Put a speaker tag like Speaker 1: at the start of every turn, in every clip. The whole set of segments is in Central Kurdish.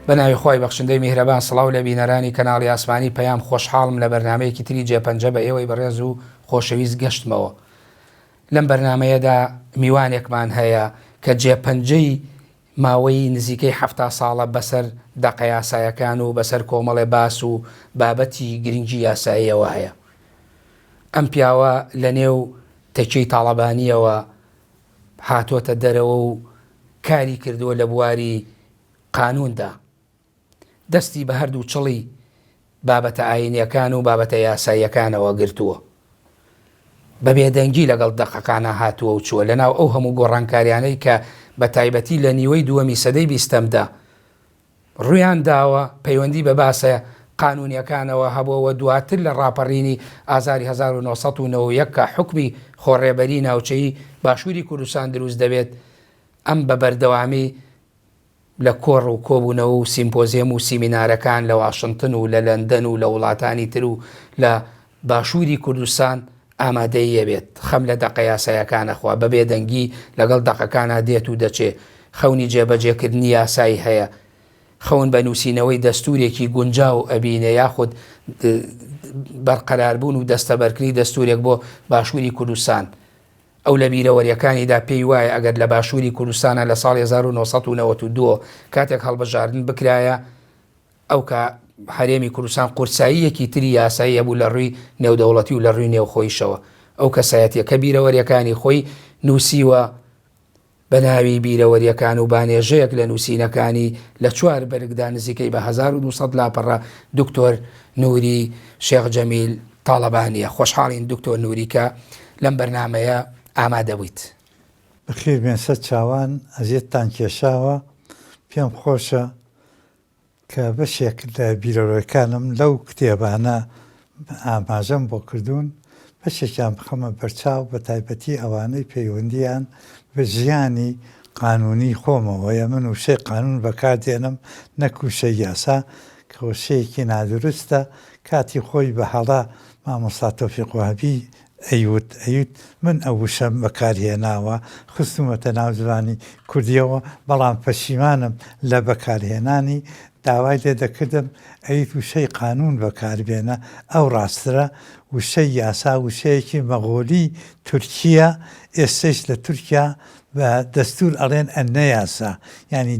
Speaker 1: بەناوی خۆی بەخشندەی میهرەبان سڵاو لە بینەرانی کەناڵی ئاسمانی پەیام خۆشحاڵم لە بەرنمەیەکی تری جێپەنجە بە ئێوەی بەڕێز و خۆشەویست گەشتمەوە. لەم بەرنمەیەدا میوانێکمان هەیە کە جێپەنجەی ماوەی نزیکەی 7 ساڵە بەسەر دەقە یاسایەکان و بەسەر کۆمەڵێ باس و بابەتی گرنگی یاساییەوە هەیە. ئەم پیاوە لە نێو تەکیەی تاڵەبانیەوە هاتوۆتە دەرەوە و کاری کردووە لە بواری قانوندا، دەستی بە هەردوو چڵی بابەتە ئاینیەکان و بابەتە یاساییەکانەوە گرتووە، بە بێدەنگی لەگەڵ دەقەکانە هاتووە و چووە لەناو ئەو هەموو گۆڕانکاریانەی کە بە تایبەتی لە نیوەی دووەمی سەدەی 20دا ڕویان داوە پەیوەندی بە باسە قانونیەکانەوە هەبووەوە دواتر لە ڕاپەڕینی ئازاری 1991 کە حکمی خۆڕێبەری ناوچەی باشووری کوردستان دروست دەبێت. ئەم بە بەردەوامی لە کۆڕ و کۆبوونەوە و سیمپۆزیەم و سیمینارەکان لە واشنگتن و لە لەندەن و لە وڵاتانی تر و لە باشووری کوردستان ئامادەیە بێت خەم لە دەقە یاساییەکانەخوا بە بێدەنگی لەگەڵ دەقەکانە دێت و دەچێت. خەونی جێبەجێکردنی یاسایی هەیە، خەون بە نووسینەوەی دەستورێکی گونجاو ئەبینە یاخود بەرقەراربوون و دەستەبەرکردنی دەستورێک بۆ باشووری کوردستان. ئەو لە بیرەوەریەکانیدا پێی وایە ئەگەر لە باشووری کوردستانە لە ساڵی 1992 کاتێک هەڵبەژاردن بکرایە ئەو کە هەرێمی کوردستان قورساییەکی تری یاسایی هەبوو لە ڕووی نێودەوڵەتی و لە ڕووی نێوخۆیشەوە. ئەو کەسایەتیەکە بیرەوەریەکانی خۆی نووسیوە بە ناوی بیرەوەریەکان و بانێژەیەک لە نووسینەکانی لە 4 بەرگدا نزیکەی بە 1200 لاپەڕە دکتۆر نووری شێخ جەمیل تاڵەبانیە. خۆشحاڵین دکتۆر نووری کە لەم بەرنمەیە ئامادە بوویت.
Speaker 2: بەخێر بێن سەد چاوان ئەزیێتتان کێشاوە، پێم خۆشە کە بەشێک لە بیرەوەریەکانم لەو کتێبانە ئاماژەم بۆ کردوون بەشێکیان بخەمە بەرچاو بە تایبەتی ئەوانەی پەیوەندیان بە ژیانی قانونی خۆمەوەیە. من وشەی قانون بەکاردێنم نەک وشەی یاسا کە وشەیەکی نادروستە. کاتی خۆی بە هەڵا مامۆستا تۆفیق وهابی ئەیوت من ئەو وشەم بەکارهێناوە خستومەتە ناو زبانی کوردیەوە، بەڵام پەشیمانم لە بەکارهێنانی داوای لێ دەکردم ئەیت وشەی قانون بەکاربێنە. ئەو ڕاسترە وشەی یاسا وشەیەکی مەغۆلی تورکیە، ئێستش لە تورکیا بە دەستور ئەڵێن ئەنە یاسا، یعنی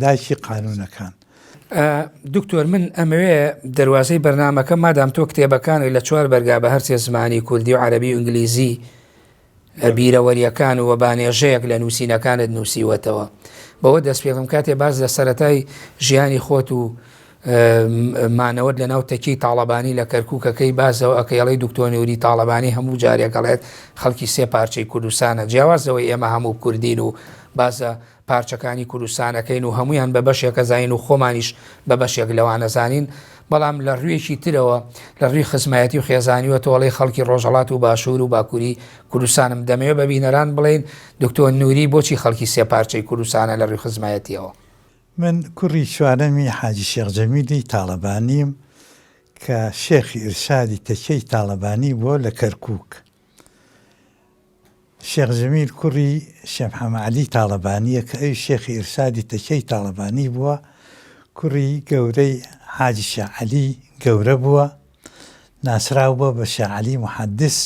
Speaker 2: دایکی قانونەکان.
Speaker 1: دکتۆر من ئەمەوێ دەواازەی بەرنمەکە مادام تۆ کتێبەکانی لە 4 بەرگا بە هەرچێ زمانی کوردی و عەرەبی و ئینگلیزی بیرەوەریەکان و بانێژەیەک لە نووسینەکانت نووسیوەتەوە، بەوە دەست پێم کاتێ باز لە سەرەتای ژیانی خۆت و مانەوەت لە ناو تەکیی تاڵەبانی لە کەرکووکەکەی بازەوە ئەکەڵی دکتۆر نووری تاڵەبانی هەموو جارێکەڵێت خەڵکی 3 پارچەی کوردستانە، جیاوازەوەی ئێمە هەموو کوردین و بازە پارچەکانی کوردستانەکەین و هەمویان بە بەشێکە زانین و خۆمانیش بە بەشێک لەوانە زانین، بەڵام لە ڕوویەکی ترەوە لە ڕووی خزمایەتی و خێزانیوە تۆڵی خەڵکی ڕۆژهەڵات و باشوور و باکووری کوردستانم دەمەوێت بە بینەران بڵێن دکتۆر نووری بۆچی خەڵکی 3 پارچەی کوردستانە لە ڕووی خزمایەتیەوە.
Speaker 2: من کوڕی چوارەمی حاجی شێخ جەمیلی تاڵەبانیم کە شێخی ئیرشادی تەکیەی تاڵەبانی بووە لە کەرکووک. شێخ جەمیل کوڕی شێخ محەممەد عەلی تاڵەبانیە کە ئەوی شێخی ئیرشادی تەکیەی تاڵەبانی بووە، کوڕی گەورەی حاجی شێخ عەلی گەورە بووە، ناسراو بووە بە شێخ عەلی محەدث،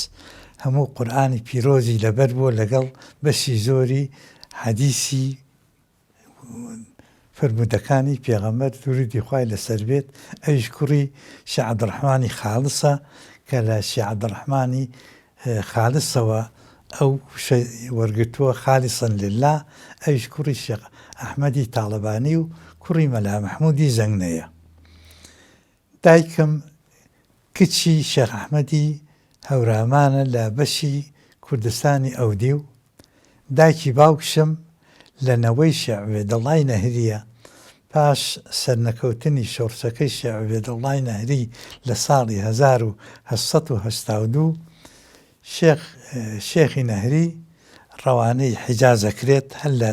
Speaker 2: هەموو قورئانی پیرۆزی لەبەر بووە لەگەڵ بەشی زۆری حەدیثی فرمودەکانی پێغەمبەر درودی خوای لەسەر بێت. ئەویش کوڕی شێخ عەبدوڕەحمانی خاڵسە کە لە شێخ عەبدوڕەحمانی خاڵسەوە ئەو وەرگتووە خالیسەن لله. ئەویش کوڕی شێخ ئەحمەدی تاڵەبانی و کوڕی مەلا مەحموودی زەنگنەیە. دایکم کچی شێخ ئەحمەدی هەورامانە لە بەشی کوردستانی ئەودی و دایکی باوکشم لە نەوەی شێخ عوبێدەڵڵای نەهریە. پاش سەرنەکەوتنی شۆڕچەکەی شێخ عوبێدەڵڵای نەهری لە ساڵی 1982 شێخی نەهری ڕەوانەی حیجازەکرێت هەر لە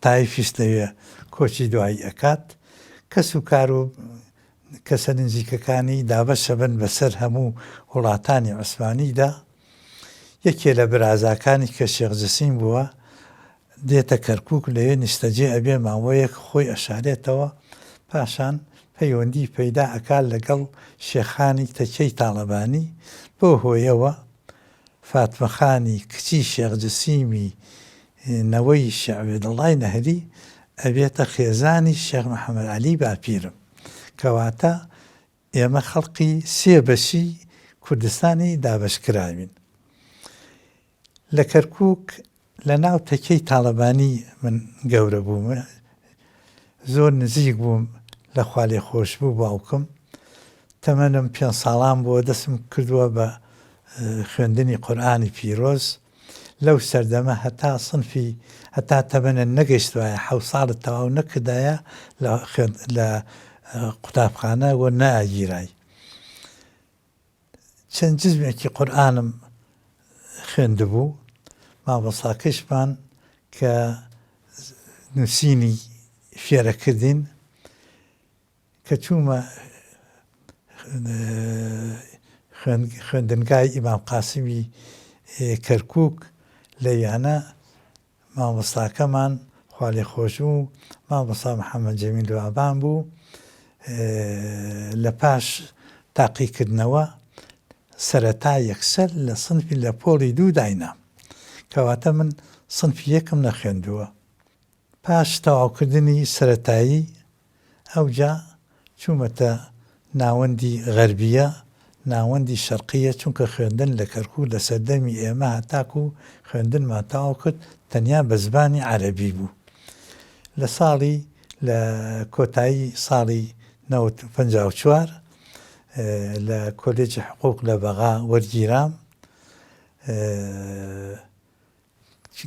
Speaker 2: تایفیش لەوێ کۆچی دوایی ئەکات. کەس و کار و کەسە نزیکەکانی دابەشە بن بەسەر هەموو وڵاتانی عوسمانیدا. یەکێ لە برازاکانی کە شێخ جەسیم بووە دێتە کەرکووک لەوێ نیشتەجێ ئەبێ ماوەیەک خۆی ئەشارێتەوە پاشان پەیوەندی پەیدا ئەکات لەگەڵ شێخانی تەکەی تاڵەبانی بۆ هۆیەوە فاتمەخانی کچی شێخ جسیمی نەوەی شێعبێدڵای نەهری ئەبێتە خێزانی شێخ محەممەد عەلی باپیرم کەواتە ئێمە خەڵقی سێ بەشی کوردستانی دابەشکراوین. لە کەرکووک لە ناو تەکەی تاڵەبانی من گەورە بووم، زۆر نزیک بووم لە خوا لێ خۆش بوو باوکم، تەمەنم 5 ساڵان بۆ دەستم کردووە بە خوێندنی قورئانی پیرۆز. لەو سەردەمە هەتا سنفی هەتا تەمەنە نەگەیشتوایە 7 ساڵت تەواو نەکردایە لە قوتابخانە وە نەئاگیرای. چەند جزمێکی قورئانم خوێندبوو، مامۆستاکەشمان کە نووسینی فێرەکردین کە چوومە خوێندنگای ئیمام قاسمی کەرکووک لەویانە مامۆستاکەمان خوا لێ خۆش بوو مامۆستا محەممەد جەمیل بابان بوو. لە پاش تاقیکردنەوە سەرەتا یەکسەر لە سنفی لە پۆلی 2 داینا، کەواتە من سنفی یەکم نەخوێندووە. پاش تەواوکردنی سەرەتایی ئەوجا چوومەتە ناوەندی غەربیە، ناوەندی شەرقیە، چونکە خوێندن لە کەرکووک لە سەردەمی ئێمە هەتاکو خوێندنمان تەواو کرد تەنیا بە زبانی عەرەبی بوو. لە ساڵی لە کۆتایی ساڵی 1954 لە کۆلێجی حقوق لە بەغا وەرگیرام.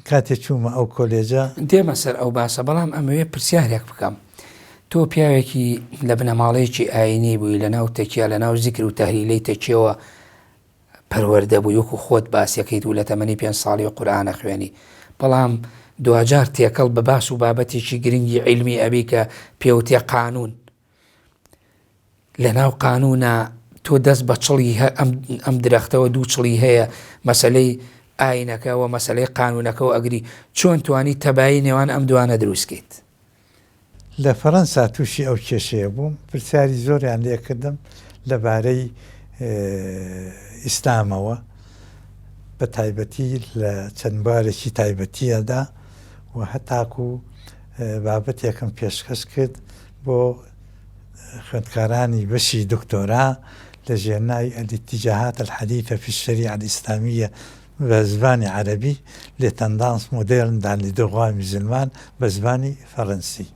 Speaker 2: کاتێک چوومە ئەو کۆلێجە
Speaker 1: دێمە سەر ئەو باسە، بەڵام ئەمەوێ پرسیارێک بکەم. تۆ پیاوێکی لە بنەماڵەیەکی ئاینی بووی لە ناو تەکیا لە ناو زیکر و تەهلیلەی تەکیەوە پەروەردە بووی، وەکو خۆت باسیەکەیت و لە تەمەنی 5 ساڵی قورئانە خوێنی، بەڵام دوجار تێکەڵ بە باس و بابەتێکی گرنگی عیلمی ئەبی کە پێوتێ قانون. لە ناو قانونە تۆ دەست بە چڵی ئەم درەختەوە 2 چڵی هەیە، مەسەلەی ئاینەکەەوە مەسەلەی قانونەکەەوە ئەگری، چۆن توانی تەبایی نێوان ئەم دوانە دروستکەیت؟
Speaker 2: لە فەڕەنسا تووشی ئەو کێشەیە بووم، پرسیاری زۆریان لێکردم لەبارەی ئیسلامەوە، بە تایبەتی لە چەند بارێکی تایبەتیەدا و هەتاکو بابەتێکم پێشکەش کرد بۆ خوێندکارانی بەشی دکتۆرا لە ژێرناوی الاتجاهات الحديثة في الشريعة الإسلامية بە زبانی عەرەبی لێ تەندانس مۆدێرن دان لیدۆغای موسڵمان بە زبانی فەڕەنسی.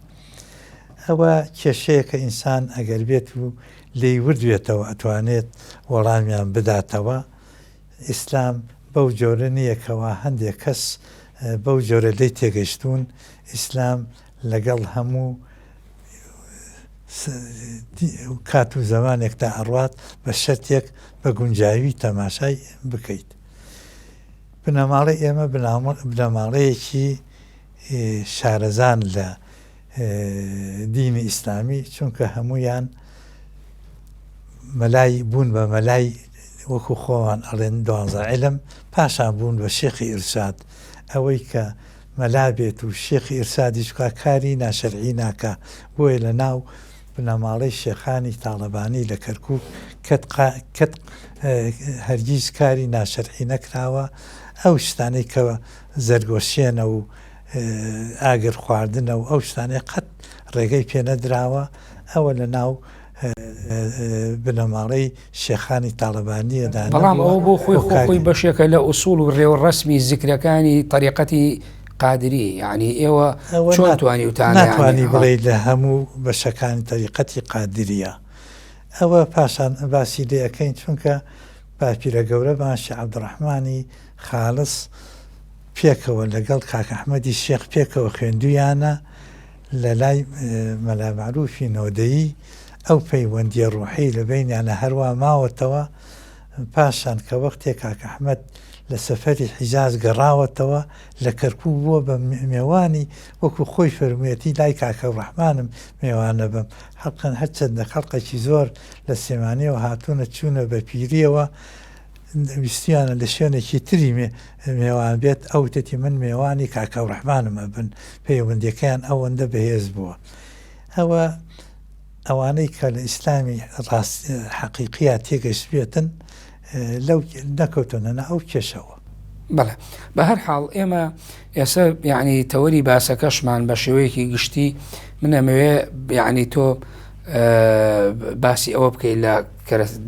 Speaker 2: ئەوە کێشەیە کە ئینسان ئەگەر بێت و لێی وردوێتەوە ئەتوانێت وەڵامیان بداتەوە. ئیسلام بەو جۆرە نییەکەوە هەندێک کەس بەو جۆرە لی تێگەیشتون. ئیسلام لەگەڵ هەموو کات و زەمانێکدا ئەڕوات بە شەرتێک بە گونجاوی تەماشای بکەیت. بنەماڵی ئێمە بنەماڵەیەکی شارەزان لە دینی ئیسلامی، چونکە هەمویان مەلای بوون بە مەلای وەکو خۆوان ئەڵێن 12 عیلم، پاشان بوون بە شێخی ئیرشاد. ئەوەی کە مەلا بێت و شێخی ئیرشادیش کاری ناشەرعی ناکە، بۆیە لە ناو بنەماڵەی شێخانی تاڵەبانی لە کەرکووک کەت هەرگیز کاری ناشەرعی نەکراوە. ئەو شتانەی کە زەرگۆشێنە و ئاگر خواردنە و ئەو شتانەی قەت ڕێگەی پێ نەدراوە، ئەوە لە ناو بنەماڵەی شێخانی تاڵەبانیەدا.
Speaker 1: بەڵام ئەو بۆ خۆی بەشێکە لە ئوسوڵ و ڕێوەڕەسمی زیکرەکانی طریقەتی قادری، یعنی ئێوە چۆن توانی
Speaker 2: ناتوانی بڵێ لە هەموو بەشەکانی طریقەتی قادریە. ئەوە پاشان باسی لێ ئەەکەین، چونکە باپیرە گەورەمان شێخ عەبدوڕەحمانی خاڵس پێکەوە لەگەڵ کاک ئەحمەدی شێخ پێکەوە خوێندویانە لە لای مەلا مەعروفی نۆدەیی. ئەو پەیوەندیە ڕوحی لە بینیانە هەروە ماوەتەوە. پاشان کە وەختێک کاک ئەحمەد لە سەفەری حیجاز گەڕاوەتەوە لە کەرکووک بووە بە میێوانی وەکو خۆی فەرموویەتی لای کاکە ڕەحمانم میێوانە بم. هەڵقەن هەرچەندە خەڵقێکی زۆر لە سێمانیەوە هاتوونە چوونە بە پیریەوە، ویستیانە لە شوێنێکی تری میێوان بێت ئەو تێتی من میێوانی کاکە ڕەحمانمە بن پەیوەندیەکەیان ئەوەندە بەهێز بووە. ئەوانەی کە لە ئیسلامی حەقیقیە تێگەشت بێتن لەو نەکەوتنەنە ئەو کێشەوە.
Speaker 1: بەڵێ بە هەر حاڵ ئێمە ئێستا یعنی تەوەری باسەکەشمان بە شێوەیەکی گشتی منەمەوێ یعنی تۆ باسی ئەوە بکەیت لە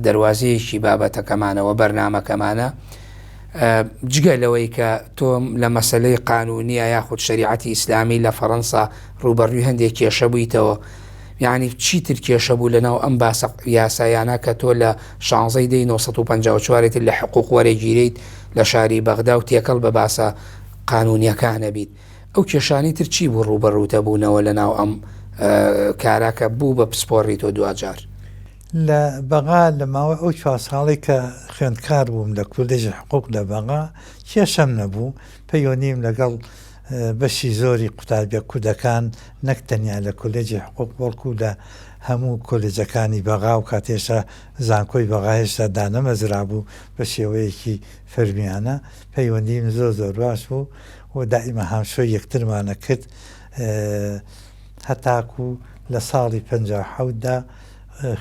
Speaker 1: دەواازەیەکی بابەتەکەمانەوە بەرنامەکەمانە جگە لەوەی کە تۆم لە مەسلەی قانونیە یاخود شریعەتی ئیسلامی لە فەڕەنسا ڕوبەڕووی هەندێک کێشە بوویتەوە، یعنی چیتر کێشە بوو لەناو ئەم باسە یاسایانە کە تۆ لە 16 دەی 1954 لە حقوق وەرەگیریت لە شاری بەغدا و تێکەڵ بە باسە قانونیەکانە بیت، ئەو کێشانی تر چی بوو ڕوبەڕووتە بوونەوە لەناو ئەم کاراکە بوو بە پسپۆڕی تۆ دوجار؟
Speaker 2: لە بەغا لە ماوەی ئەو 4 ساڵی کە خوێندکار بووم لە کولێژی حقوق لە بەغا کێشەم نەبوو، پەیوەندیم لەگەڵ بەشی زۆری قوتابیە کوردەکان نەک تەنیا لە کولێجی حقوق بەڵکو لە هەموو کۆلێجەکانی بەغا و کاتێشە زانکۆی بەغا هێشتا دانەمەزرا بوو بە شێوەیەکی فەرمیانە، پەیوەندیم زۆر باش بوو و دائیمە هامشۆی یەکترمانە کرد هەتاکو لە ساڵی 57دا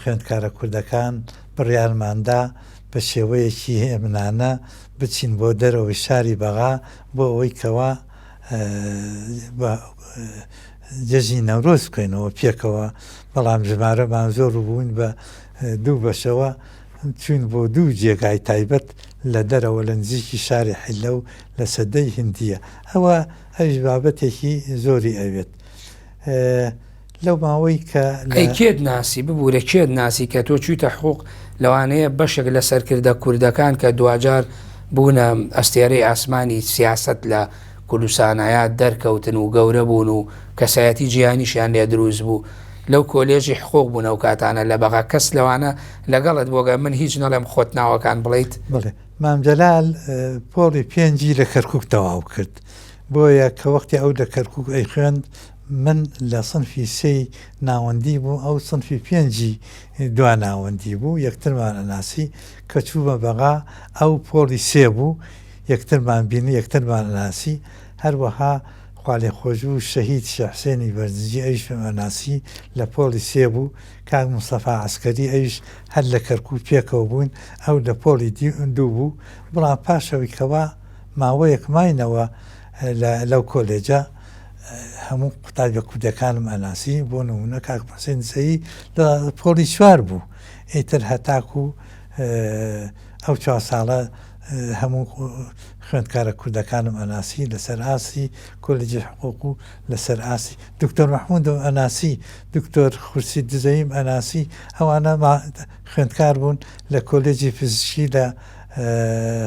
Speaker 2: خوێندکارە کوردەکان بڕیارماندا بە شێوەیەکی هێمنانە بچین بۆ دەرەوەی شاری بەغا بۆ ئەوەی کەوا جەژی نەورۆز بکەینەوە پێکەوە، بەڵام ژمارەمان زۆر بووین بە دوو بەشەوە چوین بۆ دوو جێگای تایبەت لە دەرەوە لە نزیکی شاری حیلە و لە سەدەی هندیە. ئەوە ئەویش بابەتێکی زۆری ئەوێت. لەو ماوەی کە
Speaker 1: کێت ناسی ببوورە کێت ناسی کە تۆ چوویتە حقوق لەوانەیە بەشێک لە سەرکردە کوردەکان کە دوجار بوونە ئەستێرەی ئاسمانی سیاست لە کوردستانایە دەرکەوتن و گەورە بوون و کەسایەتی جیهانیشیان لێ دروست بوو لەو کۆلێژی حقوق بوونە و کاتانە لە بەغا کەس لەوانە لەگەڵت بۆگە من هیچ نەڵێم خۆت ناوەکان بڵیت؟
Speaker 2: بڵێ مامجەلال پۆڵی 5 لە کەرکووک تەواو کرد، بۆیە کە وەختی ئەو لە کەرکووک ئەی خوێند من لە سنفی 3 ناوەندی بوو، ئەو سنفی 5 دوا ناوەندی بوو، یەکترمان ئەناسی کە چوومە بەغا ئەو پۆڵی 3 بوو، یەکترمان بینی یەکترمان ئەناسی، هەروەها خوالێ خۆشبوو شەهید شەحسێنی بەرزجی ئەویش ئەناسی لە پۆڵی 3 بوو، کاک مستەفا عەسکەری ئەویش هەر لە کەرکووک پێکەوە بوون، ئەو لە پۆڵی 2 بوو، بەڵام پاشەوەی کەوا ماوەیەک ماینەوە لەو کۆلێجە هەموو قوتابیە کوردەکانم ئەناسی، بۆ نمونە کاک حوسێن سەیی لە پۆڵی 4 بوو، ئیتر هەتاکو ئەو 4 ساڵە هەموو خوێندکارە کوردەکانم ئەناسی لەسەر ئاسی کۆلێجی حقوق و لەسەر ئاسی دکتۆر مەحموودم ئەناسی، دکتۆر خورسی دزەیم ئەناسی، ئەوانە خوێندکار بوون لە کۆلێجی فزیکی لە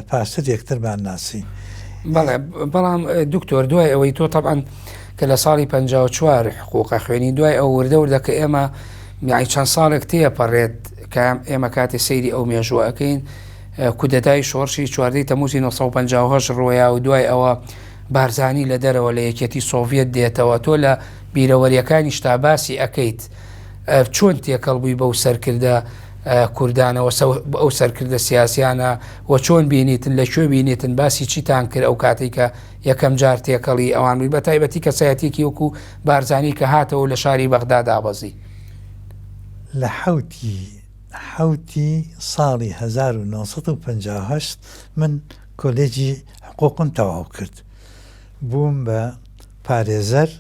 Speaker 2: پاشتر یەکترمان ناسی.
Speaker 1: بەڵام دکتۆر دوای ئەوەی تۆ طبعاً کە لە ساڵی 54 حقوقە خوێنی دوای ئەو وردە کە ئێمە یعنی چەند ساڵێک تێپەڕێت کە ئێمە کاتی سەیری ئەو مێژووە ئەەکەین کودەتای شۆڕشی 14 تەموزی 1950 ڕۆیا و دوای ئەوە بارزانی لە دەرەوە لە یەکێتی سۆڤێت دێتەوە، تۆ لە بیرەوەریەکانی شتاباسی ئەەکەیت چۆن تێکەڵ بووی بەو سەرکردە کوردانەوە ئەو سەرکردە سیاسیانە و چۆن بینیتن لەکوێ بینیتن باسی چیتان کرد ئەو کاتی کە یەکەم جار تێکەڵی ئەوان بووی بە تایبەتی کەسایەتێکی وەکو بارزانی کە هاتەوە لە شاری بەغدا دابەزی؟
Speaker 2: لە حوتی ساڵی 1958 من کۆلێجی حقوقم تەواو کرد، بووم بە پارێزەر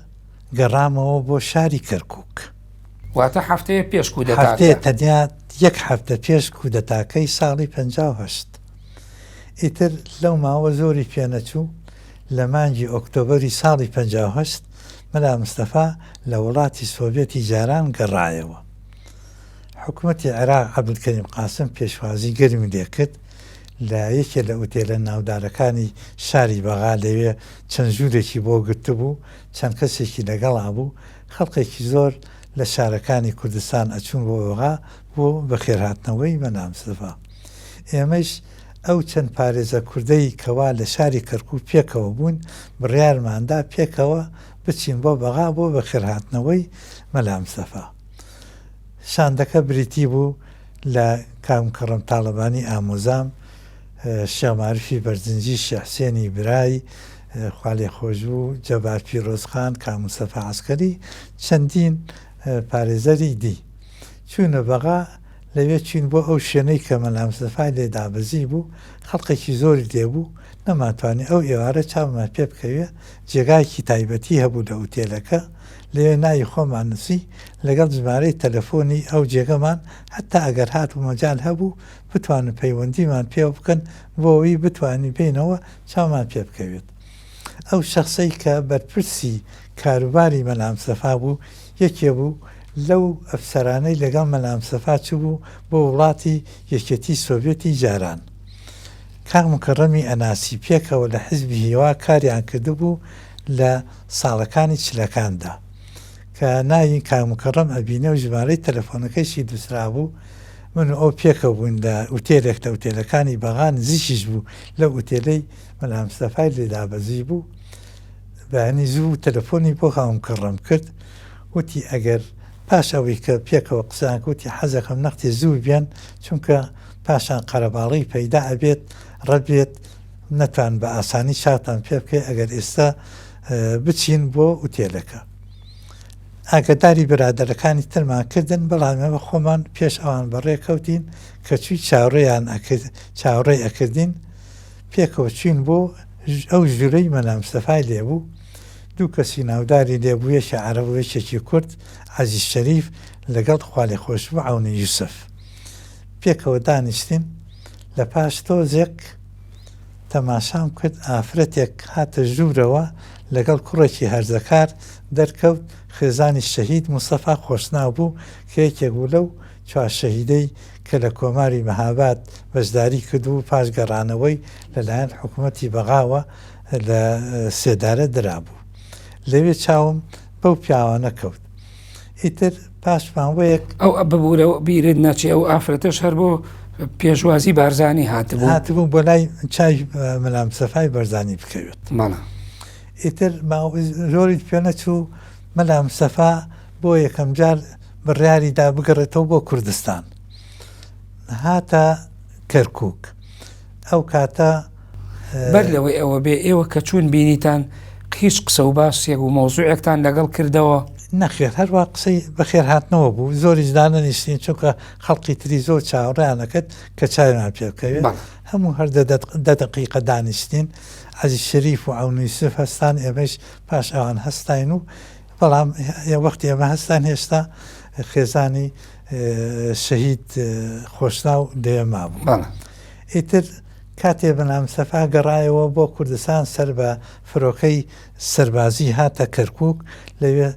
Speaker 2: گەڕامەوە بۆ شاری کەرکووک.
Speaker 1: واتە هەفتەیە پێش کودەتا؟
Speaker 2: هەفتەیە تەنیا یەک هەفتە پێش کودەتاکەی ساڵی 58. ئیتر لەو ماوە زۆری پێنەچوو، لە مانگی ئۆکتۆبەری ساڵی 58 مەلا مستەفا لە وڵاتی سۆڤێتی جاران گەڕایەوە. حکوومەتی عێراق عەبدولکەریم قاسم پێشوازی گەرمی لێکرد لە یەکێ لە ئوتێلە ناودارەکانی شاری بەغا، لەوێ چەند ژوورێکی بۆ گرتبوو، چەند کەسێکی لەگەڵا بوو، خەڵقێکی زۆر لە شارەکانی کوردستان ئەچوون بۆ بەغا بۆ بەخێرهاتنەوەی مەلا مستەفا. ئێمەش ئەو چەند پارێزە کوردەی کەوا لە شاری کەرکووک پێکەوە بوون بڕیارماندا پێکەوە بچین بۆ بەغا بۆ بەخێرهاتنەوەی مەلا مستەفا. شاندەکە بریتی بوو لە کامکەڕم تاڵەبانی ئامۆزام شێماریفی بەرزنجی شەحسێنی برای خاڵێ خۆشبوو جەبار پیرۆزخان کاموسەفە عسکەری چەندین پارێزەری دی چوونە بەغا لەوێ چین بۆ ئەو شوێنەی کە مەلا مستەفای لێ دابەزی بوو خەڵقێکی زۆری لێبوو نەماتوانێت ئەو ئێوارە چاومان پێ بکەوێ جێگایکی تایبەتی هەبوو لە ئوتێلەکە لێ ناوی خۆمان نووسی لەگەڵ ژمارەی تەلەفۆنی ئەو جێگەمان هەتا ئەگەر هات و مەجال هەبوو بتوانن پەیوەندیمان پێ بکەن بۆ ئەوی بتوانی بینەوە چاومان پێ بکەوێت. ئەو شخصەی کە بەرپرسی کاروباری مەلا مستەفا بوو یەکێ بوو لەو ئەفسەرانەی لەگەڵ مەلا مستەفا چوو بوو بۆ وڵاتی یەکێتی سۆڤێتی جاران. کاک مکەڕەمی ئەناسی پێکەوە لە حیزبی هیوا کاریان کردبوو لە ساڵەکانی چلەکاندا کە ناوی کاک مکەڕەم ئەبینە و ژمارەی تەلەفۆنەکەیشی دووسرا بوو من و ئەو پێکەوە بوون لە ئوتێلێک لە ئوتێلەکانی بەغان نزیکیش بوو لە ئوتێلەی مەلا مستەفای لێدابەزی بوو بەیانی زوو تەلەفۆنی بۆ کاک مکەڕەم کرد وتی ئەگەر پاش ئەوەی کە پێکەوە قسان وتی حەزەکەم نەختی زوو بیان چونکە پاشان قەرەباڵی پەیدا ئەبێت ڕەبێت نەتوان بە ئاسانی چاوتان پێ بکەی ئەگەر ئێستا بچین بۆ ئوتێلەکە. ئاگداری برادەرەکانی ترمان کردن بەڵامەوە خۆمان پێش ئەوان بەڕێکەوتین کە چوی چاوەڕێی ئەکردین پێکەوە چین بۆ ئەو ژوورەی مەلا مستەفای لێبوو دوو کەسی ناوداری لێبوو یەکی عەرەب و یەکێکی کورد عەزیز شەریف لەگەڵ خواڵێ خۆشبوو عەونی یوسف پێکەوە دانیشتین لە پاش تۆزێک تەماشام کرد ئافرەتێک هاتە ژوورەوە لەگەڵ کوڕێکی هەرزەکار دەرکەوت خێزانی شەهید موستەفا خۆشناو بوو کە یەکێک بوو لەو چوار شەهیدەی کە لە کۆماری مەهاباد بەشداری کردو پاش گەڕانەوەی لەلایەن حکوومەتی بەغاوە لە سێدارە درابوو لەوێ چاوم بەو پیاوانە کەوت ئیتر پاش ماوەیەک
Speaker 1: ئەو ببوورە بیرت ناچێ ئەو ئافرەتەش هەر بۆ پێشوازی بارزانی
Speaker 2: هاتبوو بۆ لای چای مەلا مستەفای بەرزانی بکەوێت
Speaker 1: ماڵە
Speaker 2: ئیتر زۆری پێ نەچوو مەلا مستەفا بۆ یەکەم جار بڕیاریدا بگەڕێتەوە بۆ کوردستان هاتە کەرکووک ئەو کاتە
Speaker 1: بەر لەوەی ئەوە بێ ئێوە کە چوون بینیتان هیچ قسە و باسێک و مۆزوعێکتان لەگەڵ کردەوە
Speaker 2: نەخێر هەروە قسەی بەخێر هاتنەوە بوو زۆریش دانەنیشتین چونکە خەڵقی تری زۆر چاوەڕیانەکەت کە چاویان پێ بکەوێت هەموو هەر دە دقیقە دانیشتین عەزیز شەریف و عەونی یوسف هەستان ئێمەش پاش ئەوان هەستاین و بەڵام وەختی ئێمە هەستان هێشتا خێزانی شەهید خۆشناو لێما بوو. ئیتر کاتێ مەلا مستەفا گەڕایەوە بۆ کوردستان سەر بە فڕۆکەی سەربازی هاتە کەرکووک لەوێ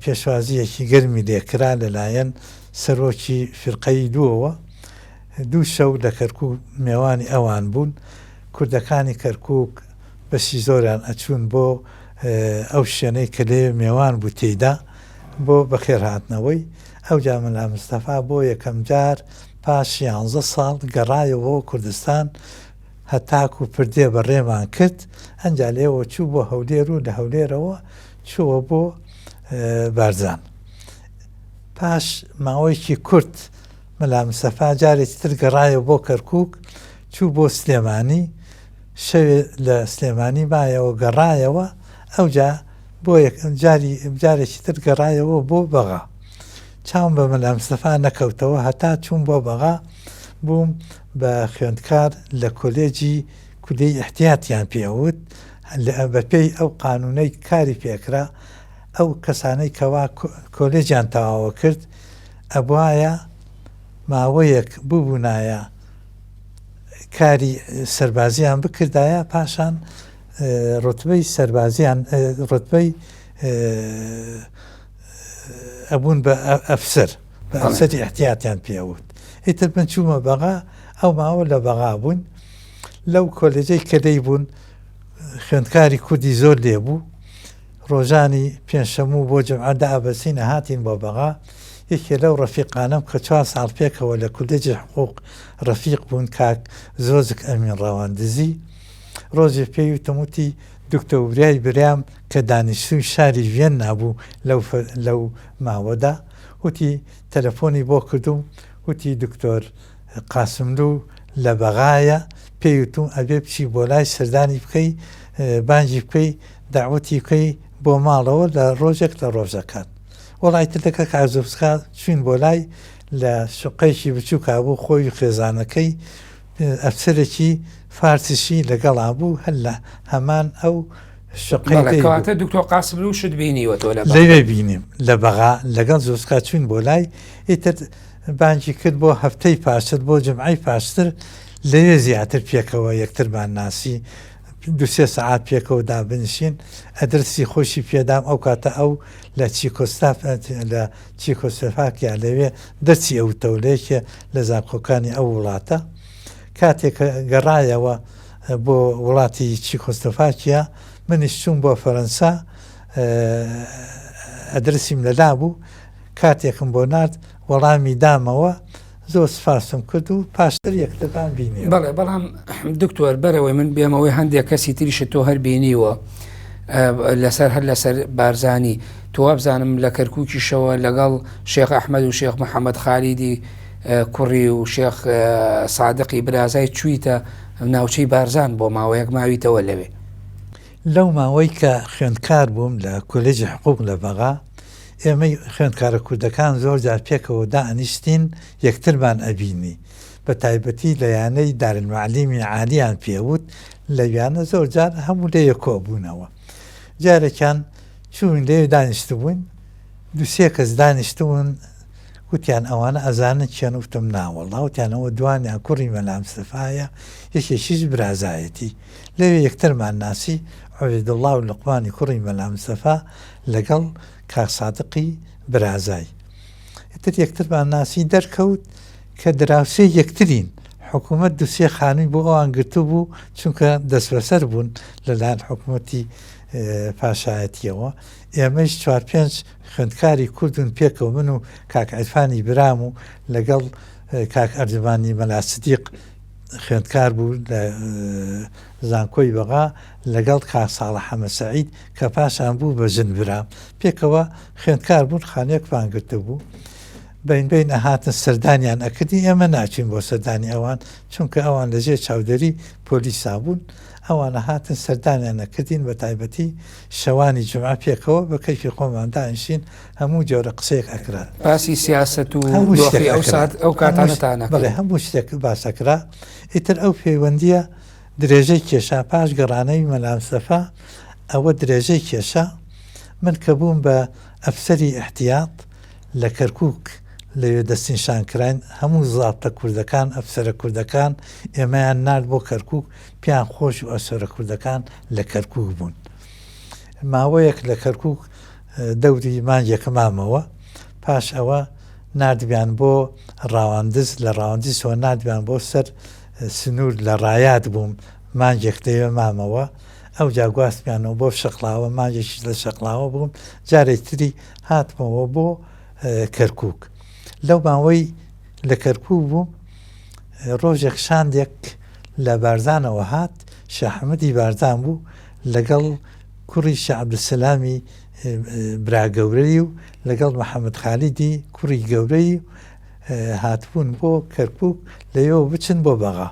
Speaker 2: پێشوازیەکی گەرمی لێکرا لەلایەن سەرۆکی فرقەی دووەوە دوو شەو لە کەرکووک میێوانی ئەوان بوون کوردەکانی کەرکووک بەشی زۆریان ئەچوون بۆ ئەو شوێنەی کە لێ میێوان بوو تێیدا بۆ بەخێرهاتنەوەی ئەوجا مەلا مستەفا بۆ یەکەم جار پاش 11 ساڵ گەڕایەوە کوردستان هەتاک و پردێ بەڕێمان کرد ئەنجا لێەوە چوو بۆ هەولێر و لە هەولێرەوە چووە بۆ بارزان پاش ماوەیەکی کورت مەلا مستەفا جارێکی تر گەڕایەوە بۆ کەرکووک چوو بۆ سلێمانی شەوێ لە سلێمانی مایەوە گەڕایەوە ئەوجا بۆ جارێکی تر گەڕایەوە بۆ بەغا چاوم بە مەلا مستەفا نەکەوتەوە هەتا چوون بۆ بەغا بووم بە خوێندکار لە کۆلێجی کولەی ئیحتیاتیان پێوت بە پێی ئەو قانونەی کاری پێکرا ئەو کەسانەی کەوا کۆلێجیان تەواوە کرد ئەبوایە ماوەیەک ببوونایە کاری سەربازیان بکردایە پاشان ڕوتبەی سەربازیان ڕوتبەی ئەبوون بە ئەفسەر بە ئەفسەری احتیاتیان پێوت ئیتر من چوومە بەغا ئەو ماوە لە بەغا بوون لەو کۆلێجەی کەدەی بوون خوێندکاری کوردی زۆر لێبوو ڕۆژانی پێنجشەموو بۆ جەمعە دابەسینە هاتین بۆ بەغا یەکێ لەو ڕەفیقانەم کە 4 ساڵ پێکەوە لە کولێجی حقوق ڕەفیق بوون کاک زۆزک ئەمین ڕەواندزی ڕۆژێ پێی وتموتی دکتۆر وریای بریام کە دانیشتووی شاری ڤێن نابوو لەو ماوەدا وتی تەلەفۆنی بۆ کردوم وتی دکتۆر قاسملوو لە بەغایە پێیوتون ئەبێ بچی بۆ لای سەردانی بکەی بانجی بکەی داوەتی بکەی بۆ ماڵەوە لە ڕۆژێک لە ڕۆژەکان وەڵای تردەکە کازۆبسکا چوین بۆ لای لە شقەیەکی بچووکا بوو خۆی خێزانەکەی ئەفسەرێکی فارسیشی لەگەڵا بوو هەر لە هەمان ئەو
Speaker 1: شقەکەواتە دکتۆر قاسم و شت بینیوە تۆ
Speaker 2: لەوێ بینیم لە بەغا لەگەڵ زۆسکا چوین بۆ لای ئیتر بانجی کرد بۆ هەفتەی پاشتر بۆ جمعی پاشتر لەوێ زیاتر پێکەوە یەکترمان ناسی 2-3 سعات پێکەوە دابنشین ئەدرسی خۆشی پێدام ئەو کاتە ئەو لە چیکۆسلۆڤاکیا لەوێ دەرچی ئەو تەولێکە لە زانکۆکانی ئەو وڵاتە کاتێک گەڕایەوە بۆ وڵاتی چیکۆسلۆڤاکیا منیش چوون بۆ فەرەنسا ئەدرسیم لەلا بوو کاتێکم بۆ نرد وەڵامی دامەوە زۆر سپاسم کرد و پاشتر یەکتران بینی
Speaker 1: بەڵێ بەڵام دکتۆر بەرەوەی من بێمەوەی هەندێک کەسی تریشە تۆ هەر بینیوە لەسەر هەر لەسەر بارزانی تۆ بزانم لە کەرکووکیشەوە لەگەڵ شێخ ئەحمەد و شێخ محەممەد خالیدی کوڕی و شێخ سادقی برازای چوویتە ناوچەی بارزان بۆ ماوەیەک ماویتەوە لەوێ
Speaker 2: لەو ماوەی کە خوێندکار بووم لە کۆلێجی حقوق لە بەغا ئێمە خوێندکارە کوردەکان زۆر جار پێکەوە دائنیشتین یەکترمان ئەبینی بە تایبەتی لە یانەی دارالمعلیمی عالیان پێوت لە ویانە زۆر جار هەموو لێ یەکۆ بوونەوە جارێکیان چوون لێ دانیشت بوون 2-3 کەس دانیشتبوون وتیان ئەوانە ئەزانن چیان وتم ناوەڵا وتیانەوە دوانیان کوڕی مەلا مستەفایە یەکێکیش برازایەتی لەوێ یەکترمان ناسی عوبەیدوڵڵا و لوقمانی کوڕی مەلا مستەفا لەگەڵ کاک سادقی برازای ئیتر یەکترمان ناسی دەرکەوت کە دراوسێ یەکترین حکوومەت 2-3 خانووی بۆ ئەوان گرتو بوو چونکە دەستبەسەر بوون لەلایەن حکوومەتی پاشایەتیەوە ئێمەش 4-5 خوێندکاری کوردون پێکەوە من و کاک عیرفانی برام و لەگەڵ کاک ئەردوانی مەلا سدیق خوێندکار بوو لە زانکۆی بەغا لەگەڵ کاک ساڵح حەمەد سەعید کە پاشان بوو بە ژن برام پێکەوە خوێندکار بوون خانەیەکمان گرتە بوو بین ئەهاتن سەردانیان ئەکردی ئێمە ناچین بۆ سەردانی ئەوان چونکە ئەوان لەژێر چاودێری پۆلیسا بوون ئەوانە هاتن سەردانیان نەکردین بە تایبەتی شەوانی جمعە پێکەوە بە کەیفی خۆمان دانیشین هەموو جۆرە قسەیەک ئەکران
Speaker 1: باسی سیاست و ئەو کاتانەتانە
Speaker 2: بەڵێ هەموو شتێک باسەکرا ئیتر ئەو پەیوەندیە درێژەی کێشا پاش گەڕانەوی مەلا مستەفا ئەوە درێژەی کێشا من کە بووم بە ئەفسەری احتیاط لە کەرکووک لەوێ دەستنیشانکراین هەموو زابتە کوردەکان ئەفسەرە کوردەکان ئێمەیان نرد بۆ کەرکووک پیان خۆش و ئەفسەرە کوردەکان لە کەرکووک بوون ماوەیەک لە کەرکووک دەوری مانگێکە مامەوە پاش ئەوە نردبیان بۆ ڕاواندز لە ڕاواندیسەوە نردبیان بۆ سەر سنوور لە ڕایات بووم مانگێک لەوێ مامەوە ئەو جاگواستمیانەوە بۆ شەقلاوە مانگێکی لە شەقلاوە بووم جارێک تری هاتمەوە بۆ کەرکووک لەو ماوەی لە کەرکووک بووم ڕۆژێک شاندێک لە بارزانەوە هات شاحمەدی بارزان بوو لەگەڵ کوڕی شەعەبدولسەلامی براگەورەی و لەگەڵ محەممەد خالیدی کوڕی گەورەی هاتبوون بۆ کەرکووک لەوێ بچن بۆ بەغا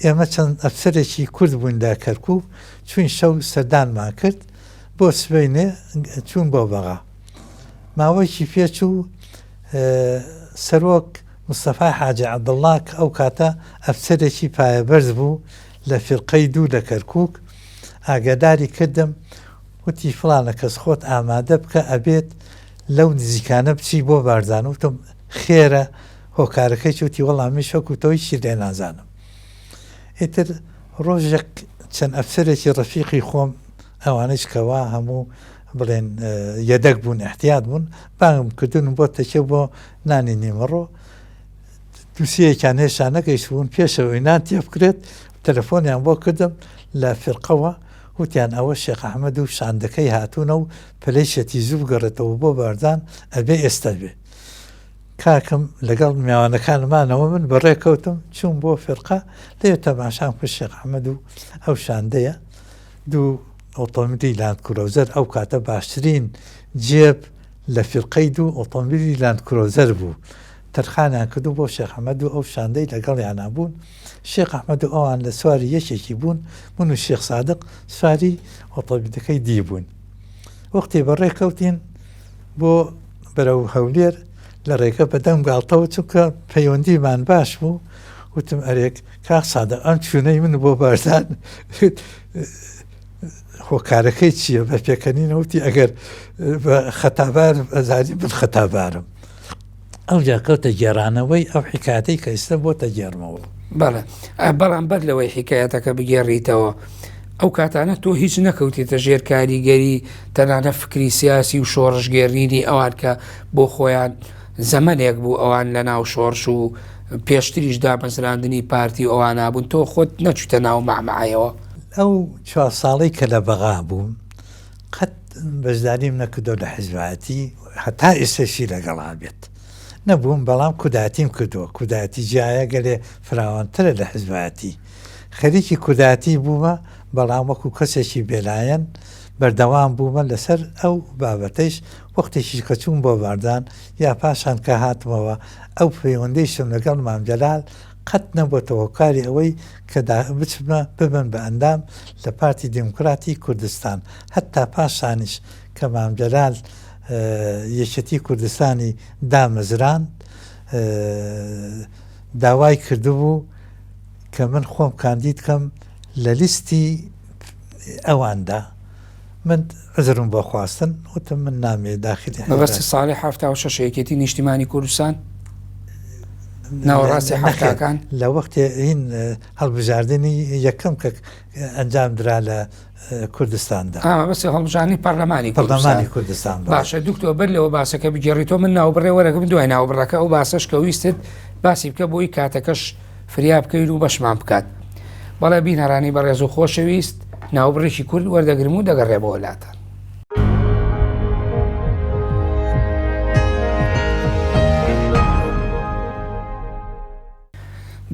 Speaker 2: ئێمە چەند ئەفسەرێکی کورد بوون لە کەرکووک چوین شەو سەردانمان کرد بۆ سبەینێ چوون بۆ بەغا ماوەیەکی پێچوو سەرۆک مستەفای حاجی عەبدوڵڵا کە ئەو کاتە ئەفسەرێکی پایەبەرز بوو لە فیرقەی 2 لە کەرکووک ئاگاداری کردم وتی فڵانە کەس خۆت ئامادە بکە ئەبێت لەو نزیکانە بچی بۆ بارزان وتم خێرە هۆکارەکەی چوتی وەڵامی شەکوتەوەیشی لێ نازانم ئیتر ڕۆژێک چەند ئەفسەرێکی ڕەفیقی خۆم ئەوانش کەوا هەموو بڵێن یەدەک بوون احتیاط بوون بانگم کردن بۆ تەکێ بۆ نانی نیمەڕۆ دووسیەکیان هێشتا نەگەیشت بوون پێشەوەی نان تێ بکرێت تەلەفۆنیان بۆ کردم لە فیرقەوە وتیان ئەوە شێخ ئەحمەد و شاندەکەی هاتوونە و پلەی شەتی زوو بگەڕێتەوە بۆ بارزان ئەبێ ئێستا بێ کاکەم لەگەڵ میوانەکانمانەوە من بەڕێکەوتم چوون بۆ فیرقە لێ تەماشام کرد شێخ ئەحمەد و ئەو شاندەیە دوو ئۆتۆمبیلی لاند کرۆزەر ئەو کاتە باشترین جێب لە فیرقەی 2 ئۆتۆمبیلی لاند کرۆزەر بوو تەرخانیان کردو بۆ شێخ ئەحمەد و ئەو شاندەی لەگەڵیان بوون شێخ ئەحمەد و ئەوان لە سواری یەکێکی بوون من و شێخ سادق سواری ئۆتۆمبیلەکەی دی بوون وەختی بەڕێ کەوتین بۆ بەرەو هەولێر لە ڕێگە بەدەم گاڵتەوە چونکە پەیوەندیمان باش بوو وتم ئەرێک کاک سادق ئەم چوونەی من بۆ بەردان هۆکارەکەی چییە بە پێکەنینەوتی ئەگەر خەتابار ئەزاری من خەتابارم ئەو جاکەوتە گێڕانەوەی ئەو حکایەتەی کە ئێستا بۆتە گێڕمەوە
Speaker 1: بەڵێ بەڵام بەر لەوەی حکایەتەکە بگێڕیتەوە ئەو کاتانە تۆ هیچ نەکەوتێتە ژێر کاریگەری تەنانە فکری سیاسی و شۆڕژگێڕینی ئەوان کە بۆ خۆیان زەمەنێک بوو ئەوان لە ناو شۆڕش و پێشتریش دامەزراندنی پارتی ئەوان نابوون تۆ خۆت نەچوتە ناو مەعمەعایەوە
Speaker 2: ئەو 4 ساڵەی کە لە بەغا بووم قەت بەشداریم نەکردو لە حیزبەتی هەتا ئێستاشی لەگەڵا بێت نەبووم بەڵام کوداتیم کردووە کوداتی جیایە گەلێ فراوانترە لە حیزبەتی خەریکی کوداتی بوومە بەڵام وەکو کەسێکی بێلایەن بەردەوام بوومە لەسەر ئەو بابەتەیش وەختێکی کە چوون بۆ باردان یا پاشان کە هاتمەوە ئەو پەیوەندەیشم لەگەڵ مام جەلال قەت نەبووەتەوە کاری ئەوەی کە بچمە ببن بە ئەندام لە پارتی دموکراتی کوردستان هەتا پاشانیش کە مام جەلال یەکێتی کوردستانی دامەزران داوای کردبوو کە من خۆم کاندید کەم لە لیستی ئەواندا من عزرم بۆ خواستن وتم من نامێ داخلی
Speaker 1: مەبەستی ساڵی 76 یەکێتی نیشتیمانی کوردستان ناوەڕاستی حەفتاکان
Speaker 2: لە وەختی هین هەڵبژاردننی یەکەم کە ئەنجام درا لە کوردستاندا
Speaker 1: بەسی هەڵبژانی پەرلەمانی
Speaker 2: کوردستان
Speaker 1: باشە دوکتۆ بەر لەوە باسەکە بگێڕیتۆ من ناوبڕێ وەرەکەم دوای ناوبڕەکە ئەو باسەش کە ویستت باسی بکە بۆی کاتەکەش فریا بکەین و بەشمان بکات بەڵێ بینەرانی بەڕێز و خۆشەویست ناوبڕێکی کورد وەردەگرم و دەگەڕێ بۆ وڵاتان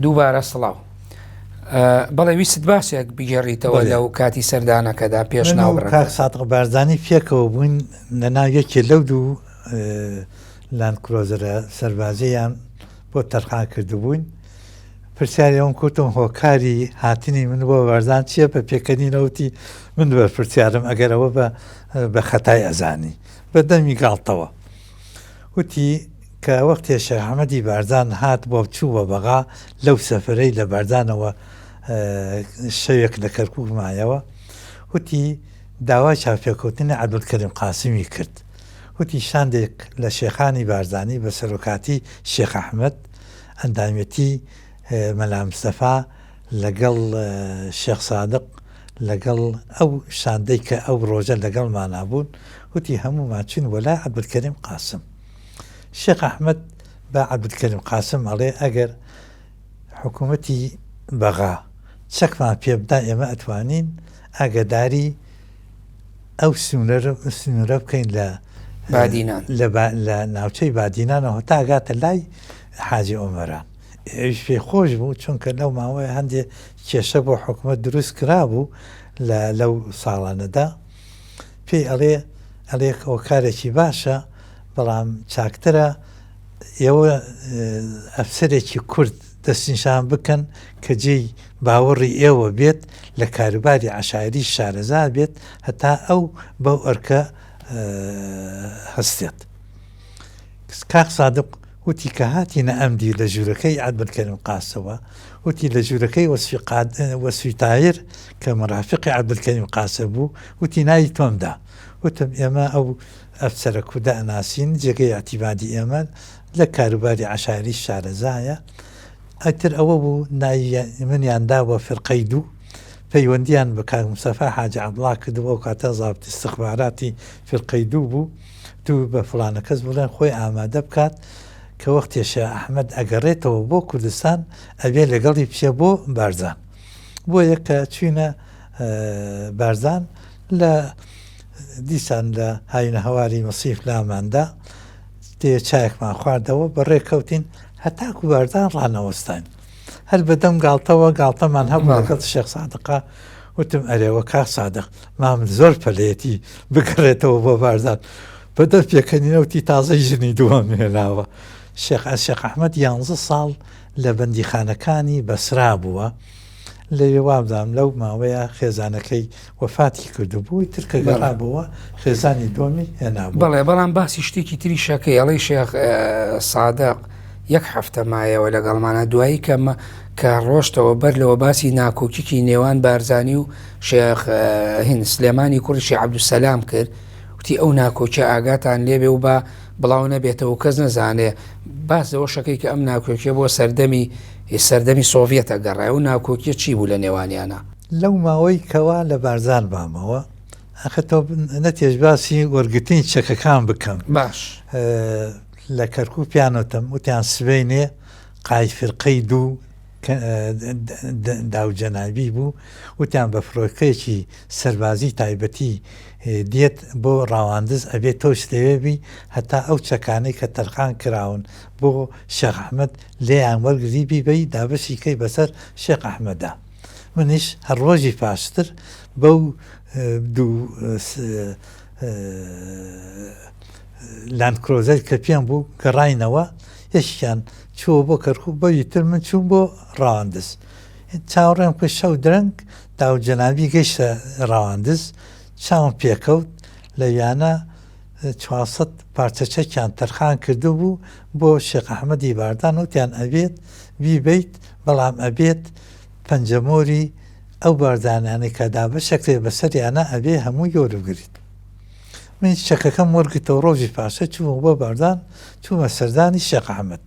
Speaker 1: دووبارە سڵاو بەڵێ ویست باسێک بگێڕیتەوە لەو کاتی سەردانەکەدا پێش ناوبڕێ
Speaker 2: کاک سادق بارزانی پێکەوە بووین لەناو یەکێ لەو دوو لاندکرۆزەرە سەربازیان بۆ تەرخان کردبووین پرسیاری ئەوم کوتم هۆکاری هاتنی من بۆ بارزان چییە بە پێکەنینەوتی من بە پرسیارم ئەگەرەوە بە خەتای ئەزانی بە دەمی گاڵتەوە وتی کە وەختێ شێخ ئەحمەدی بارزان هات بۆ چووە بەغا لەو سەفرەی لە بارزانەوە شەوێک لە کەرکووک مایەوە وتی داوای چاوپێکەوتنی عەبدولکەریم قاسمی کرد وتی شاندێک لە شێخانی بارزانی بە سەرۆکاتی شێخ ئەحمەد ئەندامەتی مەلا مستەفا لەگەڵ شێخ سادق لەگەڵ ئەو شاندەی کە ئەو ڕۆژە لەگەڵمان بوون وتی هەموومان چین وەلای عەبدولکەریم قاسم شێخ ئەحمەد بە عەبدولکەریم قاسم ئەڵێ ئەگەر حکوومەتی بەغا چەکمان پێ بدا ئێمە ئەتوانین ئاگداری ئەو سنوورە بکەین لە ناوچەی بادینانەوە تاگاتە لای حاجی ئۆمەران ئەوش پێی خۆش بوو چونکە لەو ماوەیە هەندێک کێشە بۆ حکوومەت دروست کرابوو لەو ساڵانەدا پێی ئەڵێ ئەو کارێکی باشە بەڵام چاکترە ئێوە ئەفسەرێکی کورد دەستنیشان بکەن کە جێی باوەڕی ئێوە بێت لە کاروباری عەشایری شارەزا بێت هەتا ئەو بەو ئەرکە هەستێت کاک سادق وتی کە هاتیینە ئەمدی لە ژوورەکەی عەبدولکەریم قاسەوە وتی لە ژوورەکەی وەسفی تایر کە مەرافقی عەبدولکەریم قاسە بوو وتی ناوی تۆمدا وتم ئێمە ئەو ئەفسەرە کوردە ئەناسین جێگەی ئەتیبادی ئێمە لە کاروباری عەشایری شارەزایە ئەتر ئەوە بوو منیانداوە فرقەی دوو پەیوەندیان بە کاک مستەفا حاجی عەبدوڵڵا کردبووە و کاتە زابطی استخباراتی فرقەی دوو بوو دوو بە فڵانە کەس بڵێن خۆی ئامادە بکات کە وەختی شێخ ئەحمەد ئەگەڕێتەوە بۆ کوردستان ئەبێ لەگەڵی پێ بۆ بارزان بۆ یەکە چوینە بارزان لە دیسان لە هاوینە هەواری مەسیف لاماندا دێ چایەکمان خواردەوە بەڕێ کەوتین هەتاکو بارزان ڕانەوەستین هەر بەدەم گاڵتەمان هەبوو لەگەڵ شێخ سادقا وتم ئەرێوە کاک سادق مامن زۆر پەلەیەتی بگەڕێتەوە بۆ بارزان بەدەست پێکەنینەوتی تازەی ژنی دووەم هێناوە شێخ ئەحمەد 11 ساڵ لە بەندیخانەکانی بەسرا بووە لەوێ وابدام لەو ماوەیە خێزانەکەی وەفاتی کردبووی ترکە گەڕابووە خێزانی دۆمی هێنابوو.
Speaker 1: بەڵێ بەڵام باسی شتێکی تری شەکەی ئەڵەی شێخ سادق یەک هەفتە مایەوە لەگەڵمانە دوایی کە ڕۆشتەوە بەر لەوە باسی ناکۆکیی نێوان بارزانی و شێخ هین سلێمانی کوڕی عەبدولسەلام کرد وتی ئەو ناکۆکیە ئاگاتان لێبێ و بە بڵاو نەبێتەوە کەس نەزانێ باس لەوە شەکەی کە ئەم ناکۆکیە بۆ سەردەمی سۆڤێتە گەڕای و ناکۆکیە چی بوو لە نێوانیانە
Speaker 2: لەو ماوەی کەوا لە بارزان بامەوە ئەخەتەوە نەتێژ باسی وەرگرتنی چەکەکان بکەم
Speaker 1: باش
Speaker 2: لە کەرکوو پیانۆتم وتیان سبەینێ قای فرقەی دوو داوجەنابی بوو وتیان بە فڕۆکەیەکی سەربازی تایبەتی دێت بۆ ڕاواندز ئەبێت تۆش لەوێبی هەتا ئەو چەکانەی کە تەرخان کراون بۆ شێخ ئەحمەد لێیان وەرگری بیبەی دابەشیکەی بەسەر شێخ ئەحمەدا منیش هەر ڕۆژی پاشتر بەو دوو لاندکرۆزەر کە پێم بوو گەڕاینەوە یەشیان چوە بۆ کەرکوو بەوی تر من چوون بۆ ڕاواندز چاوەڕێم کە شەو درەنگ داوجەنابی گەیشتە ڕاواندز چاوم پێکەوت لە یانە 400 پارچەچەکیان تەرخان کرده بوو بۆ شێخ ئەحمەدی باردان وتیان ئەبێت بیبیت بەڵام ئەبێت پەنجەمۆری ئەو باردانیانەی کە دابەشەکرێ بەسەریانە ئەبێ هەموو یۆرەگریت من چەکەکەم وەرگتەوە ڕۆژی پاشە چوومە بۆ باردان چوومە سەردانی شێخ ئەحمەد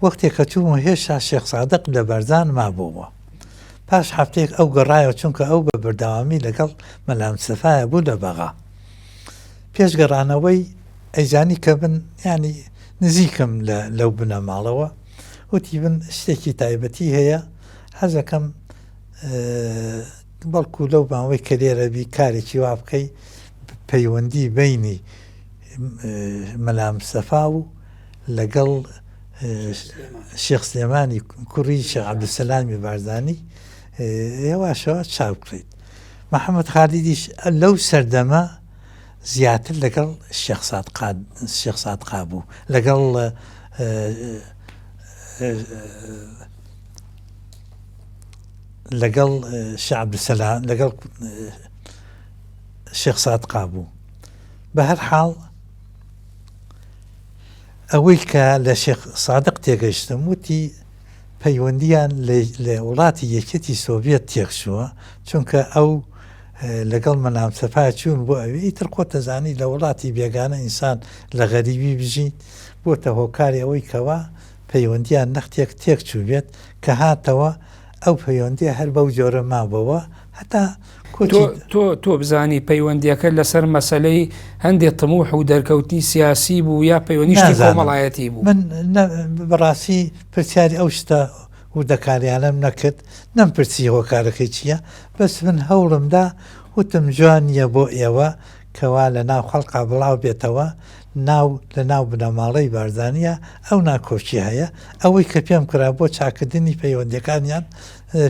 Speaker 2: وەختێک کە چوومە هێشتا شێخ سادق لە بەرزان مابوومە پاش هەفتەیەک ئەو گەڕایەوە چونکە ئەو بە بەردەوامی لەگەڵ مەلام سەفایە بوو لە بەغا پێش گەڕانەوەی ئەیزانی کە بن ینی نزیکم لەو بنە ماڵەوە وتی بن شتێکی تایبەتی هەیە حەزەکەم بەڵکو لەو ماوەی کە لێرەبی کارێکی وا بکەی پەیوەندی بینی مەلام سەفا و لەگەڵ شێخ سلێمانی کوڕی شێخ عەبدولسەلامی بارزانی هێواشەوە چاو بکرێت محەممەد خالیدیش لەو سەردەمە زیاتر لەگەڵ شێخ سادقا بوو لەگەڵ شێخ عەبدولسەلام لەگەڵ شێخ سادقا بوو بە هەر حاڵ ئەوەی کە لە شێخ سادق تێگەیشتم وتی پەیوەندیان لە وڵاتی یەکێتی سۆڤێت تێکشووە چونکە ئەو لەگەڵ مەلام سەفا چوون بۆ ئەوێ ئیتر خۆ تەزانی لە وڵاتی بێگانە ئینسان لە غەریبی بژین بۆتە هۆکاری ئەوەی کەوا پەیوەندیان نەختێک تێکچوو بێت کە هاتەوە ئەو پەیوەندی هەر بەو جۆرە مابەوە هەتا
Speaker 1: تۆ بزانی پەیوەندیەکە لەسەر مەسەلەی هەندێک تەموح و دەرکەوتنی سیاسی بوو یا پەیوەندیشتی کۆمەڵایەتی بوو
Speaker 2: من بەڕاستی پرسیاری ئەو شتە وردەکاریانم نەکرد نەمپرسی هۆکارەکەی چییە بەس من هەوڵمدا وتم جوانیە بۆ ئێوە کەوا لە ناو خەڵقا بڵاو بێتەوە لە ناو بنەماڵەی بارزانیە ئەو ناکۆچی هەیە ئەوەی کە پێم کرا بۆ چاکردنی پەیوەندیەکانیان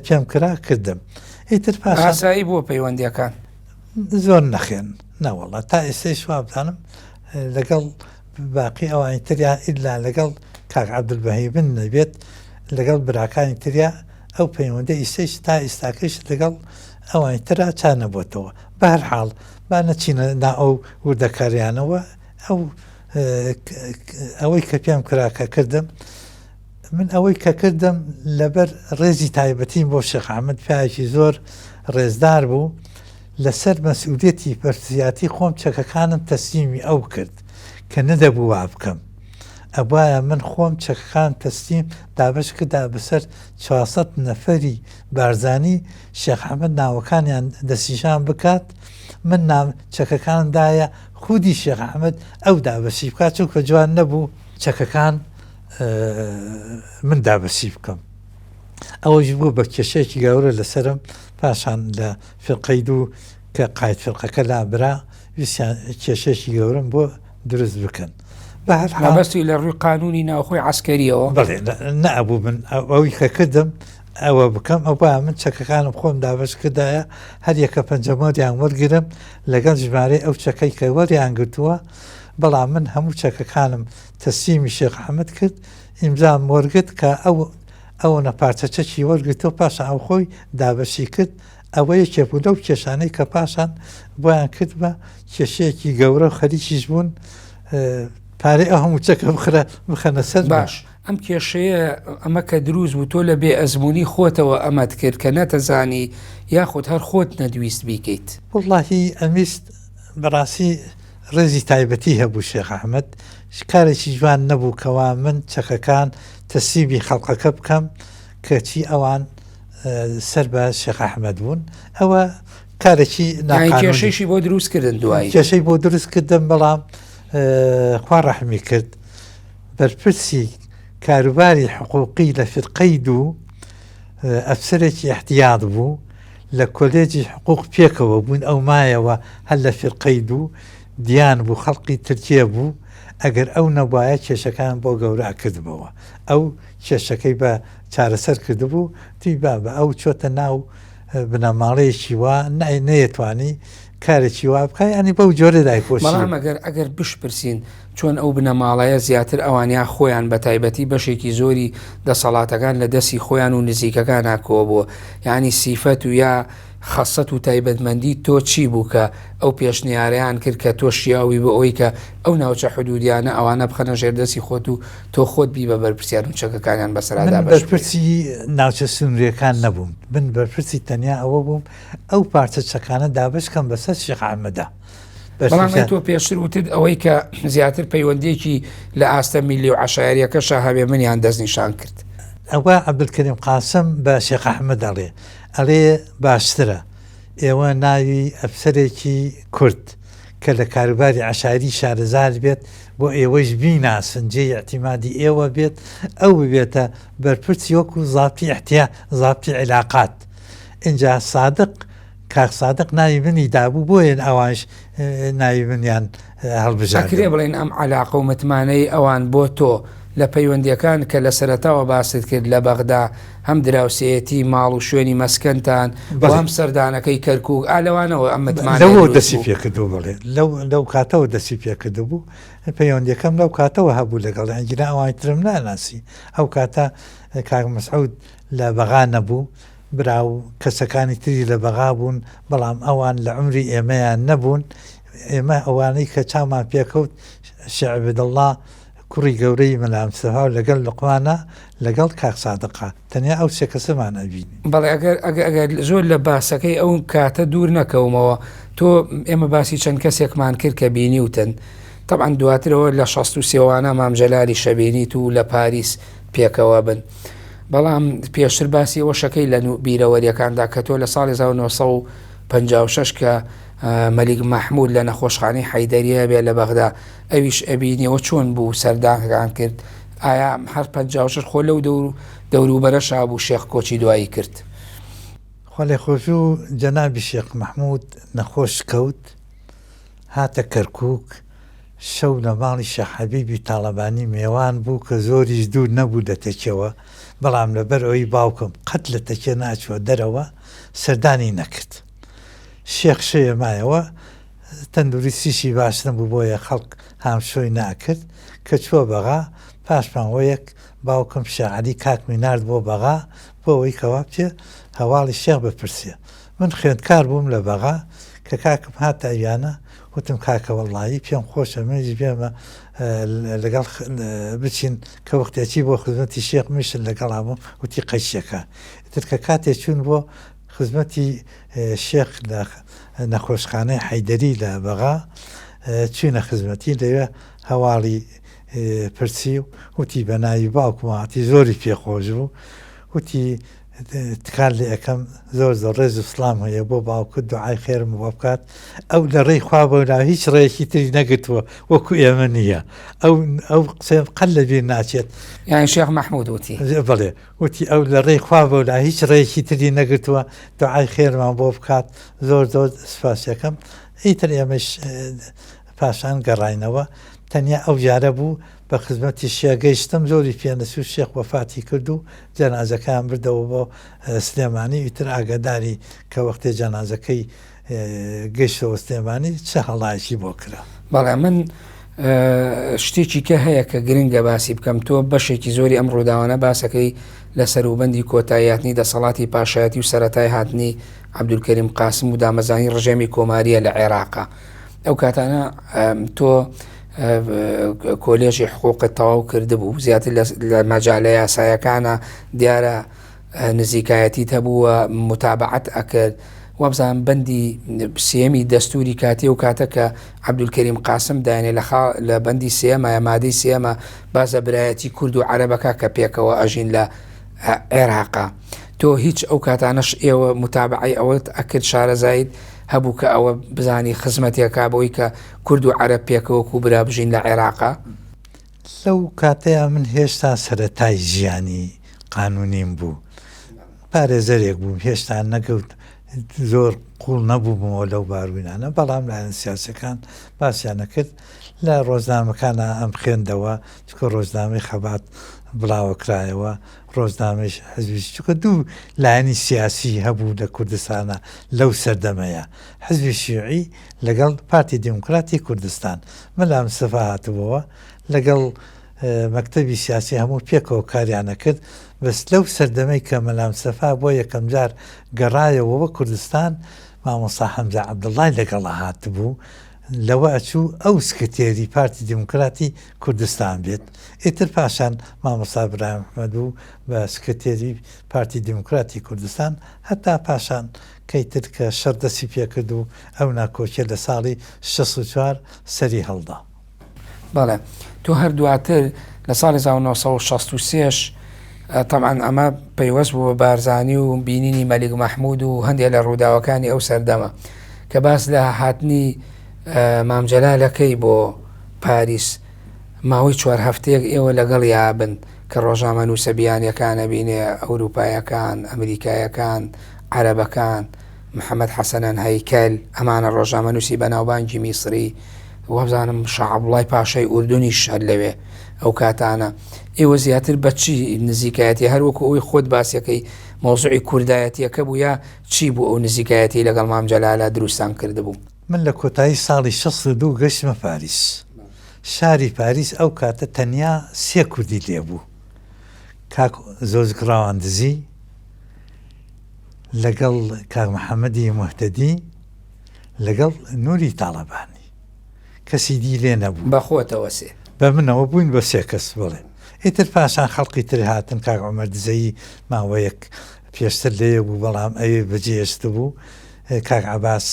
Speaker 2: پێم کرا کردم ئیتر
Speaker 1: پاسایی بۆ پەیوەندیەکان
Speaker 2: زۆر نەخێن نەوەڵە تا ئێستەی شوابدانم لەگەڵ باقی ئەوانی تریا ئیلا لەگەڵ کاک عەبدولبەهی بن نەبێت لەگەڵ براکانی تریا ئەو پەیوەندە ئیسەیش تا ئێستاکەش لەگەڵ ئەوانی ترا چا نەبووتەوە بە هەر حاڵ با نەچینە نا ئەو وردەکاریانەوە ئەوەی کە پێم کراکە کردم من ئەوەی کە کردم لەبەر ڕێزی تایبەتیم بۆ شێخ ئەحمەد پیاوێکی زۆر ڕێزدار بوو لەسەر مەسئولێتی پەرسیاتی خۆم چەکەکانم تەسلیمی ئەو کرد کە نەدەبوو وا بکەم ئەوایە من خۆم چەکەکان تەسلیم دابش کردا بەسەر 400 نەفەری بارزانی شێخ ئەحمەد ناوەکانیان دەستنیشان بکات من ناو چەکەکاندایە خودی شێخ ئەحمەد ئەو دابەشی بکات چونکە جوان نەبوو چەکەکان من دابەسی بکەم ئەوەش بوو بە کێشەیەکی گەورە لەسرم پاشان لە فرقەی دوو کە قایت فرقەکە لابرا ویسیان کێشەیەکی گەورم بۆ دروست بکەن
Speaker 1: بەستی لە ڕووی قانونی ناوخۆی عسکەریەوە
Speaker 2: نەبوو من ئەوەی کە کردم ئەوە بکەم ئەو با من چەکەکانم خۆم دابش کردایە هەر یەکە پەنجەمۆریان وەرگرم لەگەڵ ژمارەی ئەو چەکەی کە وەریان گرتووە بەڵام من هەموو چەکەکانم تەسلیمی شێخ ئەحمەد کرد ئیمزام وەرگرت کە ئەو نەپارچەچەکی وەرگرتەوە پاشان ئەو خۆی دابەشی کرد ئەوە یەکێ بوو لەو کێشانەی کە پاشان بۆیان کرد بە کێشەیەکی گەورە و خەریکیش بوون پارەی ئەو هەموو چەکە بخەنە سەر
Speaker 1: باش ئەم کێشەیە ئەمە کە دروست بوو تۆ لە بێ ئەزمموی خۆتەوە ئەمەت کرد کە نەتەزانی یاخود هەر خۆت نەدویست بیکەیت
Speaker 2: وڵڵاهی ئەمیست بەڕاستی ڕێزی تایبەتی هەبوو شێخ ئەحمەد کارێکی جوان نەبوو کەوا من چەکەکان تەسیبی خەڵقەکە بکەم کەچی ئەوان سەر بە شێخ ئەحمەد بوون ئەوە کارێکی
Speaker 1: کێشەیشی بۆ دروستکردن دوایی
Speaker 2: کێشەی بۆ دروستکردن بەڵام خوا ڕەحمی کرد بەرپرسی کاروباری حقوقی لە فرقەید و ئەفسەرێکی احتیاط بوو لە کۆلێجی حقوق پێکەوە بوون ئەو مایەوە هەر لە فرقەید و دیان بوو خەڵقی ترکیە بوو ئەگەر ئەو نەبایە کێشەکان بۆ گەورە کردبەوە ئەو کێشەکەی بە چارەسەر کردبوو توی بە ئەو چۆتە ناو بنەماڵەیەکی وا نەیەتوانی کارێکی وا بکە ینی بەو جۆرە دایپۆشی
Speaker 1: بەڵام ئەگەر بشپرسین چۆن ئەو بنەماڵەیە زیاتر ئەوانیا خۆیان بە تایبەتی بەشێکی زۆری دەسەڵاتەکان لە دەستی خۆیان و نزیکەکان ناکۆوە بووە یعنی سیفەت و یا خەسەت و تایبەتمەندی تۆ چی بوو کە ئەو پێشنیارەیان کرد کە تۆ شیاوی بە ئەوی کە ئەو ناوچە حدودیانە ئەوانە بخەنە ژێردەستی خۆت و تۆ خۆت بی بە بەرپرسیار و چەکەکانیان بەسەرادا
Speaker 2: بەرپرسی ناوچە سنووریەکان نەبووم بن بەرپرسی تەنیا ئەوە بووم ئەو پارچە چەکانە دابشکەم بەسەر شێخ ئەحمەدە
Speaker 1: بەڵام تۆ پێشتر وتت ئەوەی کە زیاتر پەیوەندێکی لە ئاستە میلی و عەشایریەکەشە هەبێ منیان دەستنیشان کرد
Speaker 2: ئەوە عەبدولکەریم قاسم بە شێخ ئەحمەد ئەڵێ باشترە ئێوە ناوی ئەفسەرێکی کورد کە لە کاروباری عەشایری شارەزار بێت بۆ ئێوەش بیناسن جێ احتیمادی ئێوە بێت ئەو ببێتە بەرپرسی وەکو زابطی علاقات اینجا صادق کاک صادق ناوی منی دابوو بۆیە ئەوانش ناوی منیان هەڵبژاردن
Speaker 1: ئەکرێ بڵێن ئەم عەلاقە و متمانەی ئەوان بۆ تۆ لە پەیوەندیەکان کە لە سەرەتاوە باست کرد لە بەغدا هەم دراوسەتی ماڵ و شوێنی مەسکەنتان بۆ هەم سەردانەکەی کەرکووک ئالەوانەوە ئەم
Speaker 2: لەوە دەسی پێکردو بڵێ لەو کاتەوە دەسی پێکردو بوو پەیوەندیەکەم لەو کاتەوە هەبوو لەگەڵ ئەنجنا ئەوانی ترم ناناسی ئەو کاتە کاک مەسعود لە بەغا نەبوو برا و کەسەکانی تری لە بەغا بوون بەڵام ئەوان لە عمری ئێمەیان نەبوون ئێمە ئەوانەی کە چامان پێکەوت شێخ عەبدەڵڵا کوڕی گەورەی مەلامسەها لەگەڵ لوقمانە لەگەڵ کاک سادقا تەنیا ئەو سێ کەسەمان ئەبینی
Speaker 1: بەڵێ ئەگەر زۆر لە باسەکەی ئەو کاتە دوور نەکەومەوە تۆ ئێمە باسی چەند کەسێکمان کرد کە بینیوتن طبعا دواترەوە لە 63وانە مام جەلالی شەبینیت و لە پاریس پێکەوە بن بەڵام پێشتر باسی ئەوە شەکەی لە بیرەوەریەکاندا کە تۆ لە ساڵی 1956 کە مەلیک مەحموود لە نەخۆشخانەی حەیدەریە بێ لە بەغدا ئەویش ئەبینیەوە چۆن بوو سەردانەکان کرد ئایا هەر 56 خۆ لەو دەوروبەرەشا بوو شێخ کۆچی دوایی کرد
Speaker 2: خوا لێ خۆش و جەنابی شێخ مەحموود نەخۆش کەوت هاتە کەرکووک شەو لە ماڵی شێخ حەبیبی تاڵەبانی میێوان بوو کە زۆریش دوور نەبوو دەتەکەوە بەڵام لەبەر ئەوەی باوکم قەت لە تەکێ ناچوە دەرەوە سەردانی نەکرد شێخ شەیە مایەوە تەندروستیشی باش نەبوو بۆیە خەڵک هامشۆی ناکرد کە چووە بەغا پاشمانوەیەک باوکم شێعەلی کاکمی نارد بۆ بەغا بۆ ئەوەی کەوا بچێ هەواڵی شێخ بپرسێ من خوێندکار بووم لە بەغا کە کاکم هاتە ئەویانە وتم کاکە وەڵڵاهی پێم خۆشە منیش بێمە لەگەڵ بچین کە وەختێکی بۆ خزمەتی شێخ میشن لەگەڵا بووم وتی قەیشەکە تر کە کاتێک چوون بۆ خزمەتی شێخ لە نەخۆشخانەی حەیدەری لە بەغا چوونە خزمەتی لەوێ هەواڵی پرسی و وتی بە ناوی باوکماتی زۆری پێخۆش بوو وتی تکار لە یەکەم زۆر ڕێز و سڵام هەیە بۆ باوکت دوعای خێرم بۆ بکات ئەو لە ڕێی خوا بەولا هیچ ڕێیەکی تری نەگرتووە وەکو ئێمە نییە ئەو قسەم قەت لەبیر ناچێت
Speaker 1: یانی شێخ مەحموود وتی
Speaker 2: بڵێ وتی ئەو لە ڕێی خوا بەولا هیچ ڕێیەکی تری نەگرتووە دوعای خێرمان بۆ بکات زۆر سپاسیەکەم ئیتر ئێمەش پاشان گەڕاینەوە تەنیا ئەو جارە بوو بە خزمەتی شێگەیشتم زۆری پێنەسی و شێخ وەفاتی کرد و جەنازەکەیان بردەوە بۆ سلێمانی ئیتر ئاگاداری کە وەختێ جەنازەکەی گەیشتەوە سلێمانی چه هەڵایەکی بۆ کرا
Speaker 1: بەڵێ من شتێکی کە هەیە کە گرنگە باسی بکەم تۆ بەشێکی زۆری ئەم ڕووداوانە باسەکەی لە سەروبەندی کۆتاییاتنی دەسەڵاتی پاشایەتی و سەرەتای هاتنی عەبدولکەریم قاسم و دامەزانی ڕژێمی کۆماریە لە عێراقا. ئەو کاتانە تۆ کۆلێژی حقوقت تەواو کردبوو، زیاتر لە مەجالە یاسایەکانە دیارە نزیکایەتیت هەبووە، متابعەت ئەکرد. وابزان بەندی سێمی دەستوری کاتی و کاتە کە عەبدولکەریم قاسم دایانێ لە بەندی سێمە یا مادەی سێمە بازە برایەتی کورد و عەرەبەکە کە پێکەوە ئەژین لە عێراقا. تۆ هیچ ئەو کاتانەش ئێوە متابعی ئەوەت ئەکرد شارەزاید هەبوو کە ئەوە بزانی خزمەتێکا بەوەی کە کورد و عەرەب پێکەوەکو برا بژین لە عێراقا؟
Speaker 2: لەو کاتەیە من هێشتا سەرەتای ژیانی قانونیم بوو، پارێزەرێک بووم، هێشتا نەکەوت زۆر قوڵ نەبوومەوە لەو باروینانە، بەڵام لایەن سیاسەکان باسییانە کرد لە ڕۆژنامەکانە ئەم خوێندەوە چکە ڕۆژنامەی خەبات بڵاوەکرایەوە، ڕۆژنامەش حزبی چکە دوو لایەنی سیاسی هەبوو لە کوردستانە لەو سەردەمەیە، حزبی شیوعی لەگەڵ پارتی دیموکراتی کوردستان. مەلا مستەفا هاتبووە لەگەڵ مەکتەبی سیاسی هەموو پێکەوە کاریانە کرد. بەس لەو سەردەمەی کە مەلا مستەفا بۆ یەکەم جار گەڕایەوە کوردستان، مامۆستا حەمزە عەبدوڵڵای لەگەڵا هاتبوو، لەوە ئەچوو ئەو سکرتێری پارتی دیموکراتی کوردستان بێت. ئیتر پاشان مامۆستا ئیبراهیم ئەحمەد بە سکرتێری پارتی دیموکراتی کوردستان، هەتا پاشان کەیتر کە شەردەسی پێکرد و ئەو ناکۆچێ لە ساڵی 64 سەری هەڵدا.
Speaker 1: بەڵێ تۆ هەر دواتر لە ساڵی 1963 طبعاً ئەمە پەیوەست بوو بە بارزانی و بینینی مەلیک مەحموود و هەندێک لە ڕووداوەکانی ئەو سەردەمە کە باس لە هاتنی مام جەلالەکەی بۆ پاریس، ماوەی 4 هەفتەیەک ئێوە لەگەڵ یابن کە ڕۆژنامە نووسە بیانیەکانە بینێ ئەوروپایەکان، ئەمریکایەکان، عەرەبەکان، محەممەد حەسەنەن هەیکەل، ئەمانە ڕۆژنامە نووسی بەناوبانگی میسری، وابزانم شاع عەبدوڵڵای پاشای ئوردونیش هەر لەوێ ئەو کاتانە. ئێوە زیاتر بەچی نزیکایەتی هەروەکو ئەوی خۆت باسیەکەی مۆزوعی کوردایەتیەکە بوو یا چی بوو ئەو نزیکایەتی لەگەڵ مام جەلالە دروستان کردبوو؟
Speaker 2: من لە کۆتایی ساڵی 62 گەشتمە پاریس. شاری پاریس ئەو کاتە تەنیا 3 کوردی لێبوو، کاک زۆزگ ڕاواندزی لەگەڵ کاک محەممەدی موحتەدی لەگەڵ نووری تاڵەبانی، کەسی دی لێ نەبوو.
Speaker 1: بەخۆتەوە سێ
Speaker 2: بە منەوە بووین بە 3 کەس بڵێن. ئیتر پاشان خەڵقی تر هاتن، کاک عومەر دزەیی ماوەیەک پێشتر لێ بوو بەڵام ئەوێ بەجێشت بوو، کاک عەباس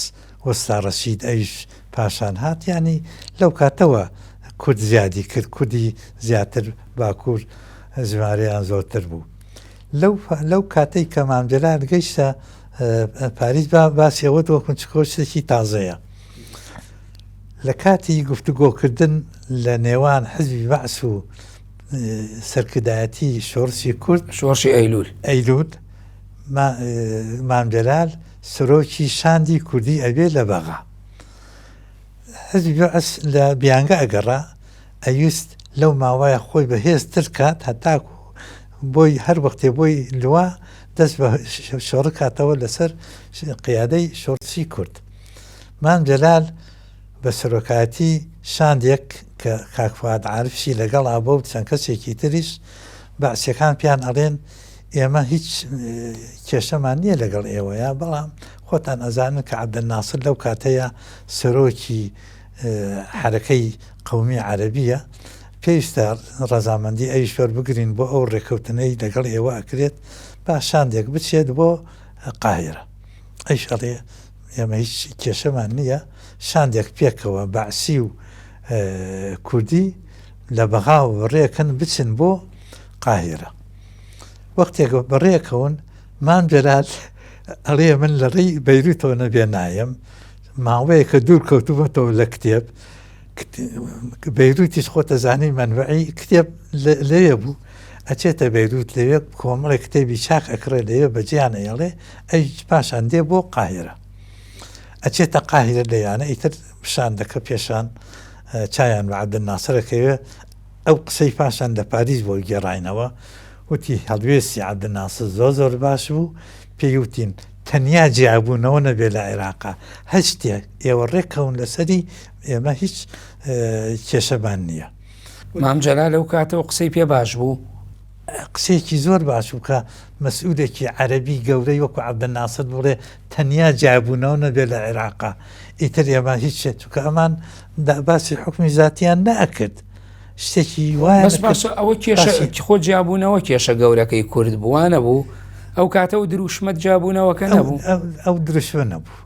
Speaker 2: وەستا ڕەشید ئەویش پاشان هات. ینی لەو کاتەوە کورد زیادی کرد، کوردی زیاتر باکوور ژمارەیان زۆرتر بوو. لەو کاتەی کە مام جەلال گەیشتە پاریس باسی ئەوە وەکو چکۆشتێکی تازەیە. لە کاتی گفتوگۆکردن لە نێوان حزبی بەعس و سەرکردایەتی شۆڕشی کورد،
Speaker 1: شۆڕشی ئەیلول،
Speaker 2: مام جەلال سەرۆکی شاندی کوردی ئەبێ لە بەغا. حزبی بەعس لە بیانگە ئەگەڕا، ئەویست لەو ماوەیە خۆی بەهێزتر کات هەتاکو بۆی هەر وەختێ بۆی لوا دەست بە شۆڕ کاتەوە لەسەر قیادەی شۆڕشی کورد. مام جەلال بە سەرۆکایەتی شاندێک کە کاک فواد عارفشی لەگەڵا بۆ و چەند کەسێکی تریش، بەعسیەکان پیان ئەڵێن ئێمە هیچ کێشەمان نییە لەگەڵ ئێوەیە، بەڵام خۆتان ئەزانن کە عەبدولناسر لەو کاتەیە سەرۆکی حەرەکەی قەومی عەرەبیە، پێویستە ڕەزامەندی ئەویش وەربگرین بۆ ئەو ڕێکەوتنەی لەگەڵ ئێوە ئەکرێت، با شاندێک بچێت بۆ قاهیرە. ئەیش ئەڵێ ئێمە هیچ کێشەمان نییە، شاندێک پێکەوە بەعسی و کوردی لە بەغا و بەڕێکن بچن بۆ قاهیرە. وەختێک بەڕێکەون مام جەلال ئەڵێ من لە ڕێی بەیروتەوە نەبێ نایم، ماوەیە کە دوور کەوتوبەتەوە لە کتێب، بەیروتیش خۆتە زانەی منبعی کتێب لەوێ بوو، ئەچێتە بەیروت لەوێ کۆمەڵی کتێبی چاک ئەکرێ لەوێ بەجیانە ئەڵێ ئەی پاشان دێ بۆ قاهیرە. ئەچێتە قاهیرە لەیانە ئیتر شاندەکە پێشان چایان بە عەبدولناسرەکەوێ. ئەو قسەی پاشان لە پاریس بۆ گێڕاینەوە، وتی هەڵوێستی عەبدولناسر زۆر باش بوو، پێی وتین تەنیا جیابوونەوە نەبێ لە عێراقا هەر شتێک ئێوە ڕێکەون لەسەری ئێمە هیچ کێشەمان نییە.
Speaker 1: مام جەلال لەو کاتەوە قسەی پێ باش بوو.
Speaker 2: قسێکی زۆر باش بکە مەسئولێکی عەرەبی گەورەی وەکو عەبدولناسر بڵێ تەنیا جیابوونەوە نەبێ لە عێراقا ئیتر ئێمە هیچ شێت چونکە ئەمان باسی حکمی زاتیان نەئەکرد شتێکی وایە
Speaker 1: بەس ئەوە کێشە خۆ جیابوونەوە کێشە گەورەکەی کورد بووانە بوو ئەو کاتە و دروشمەت جیابوونەوەکە نەبوو
Speaker 2: ئەو دروشمە نەبوو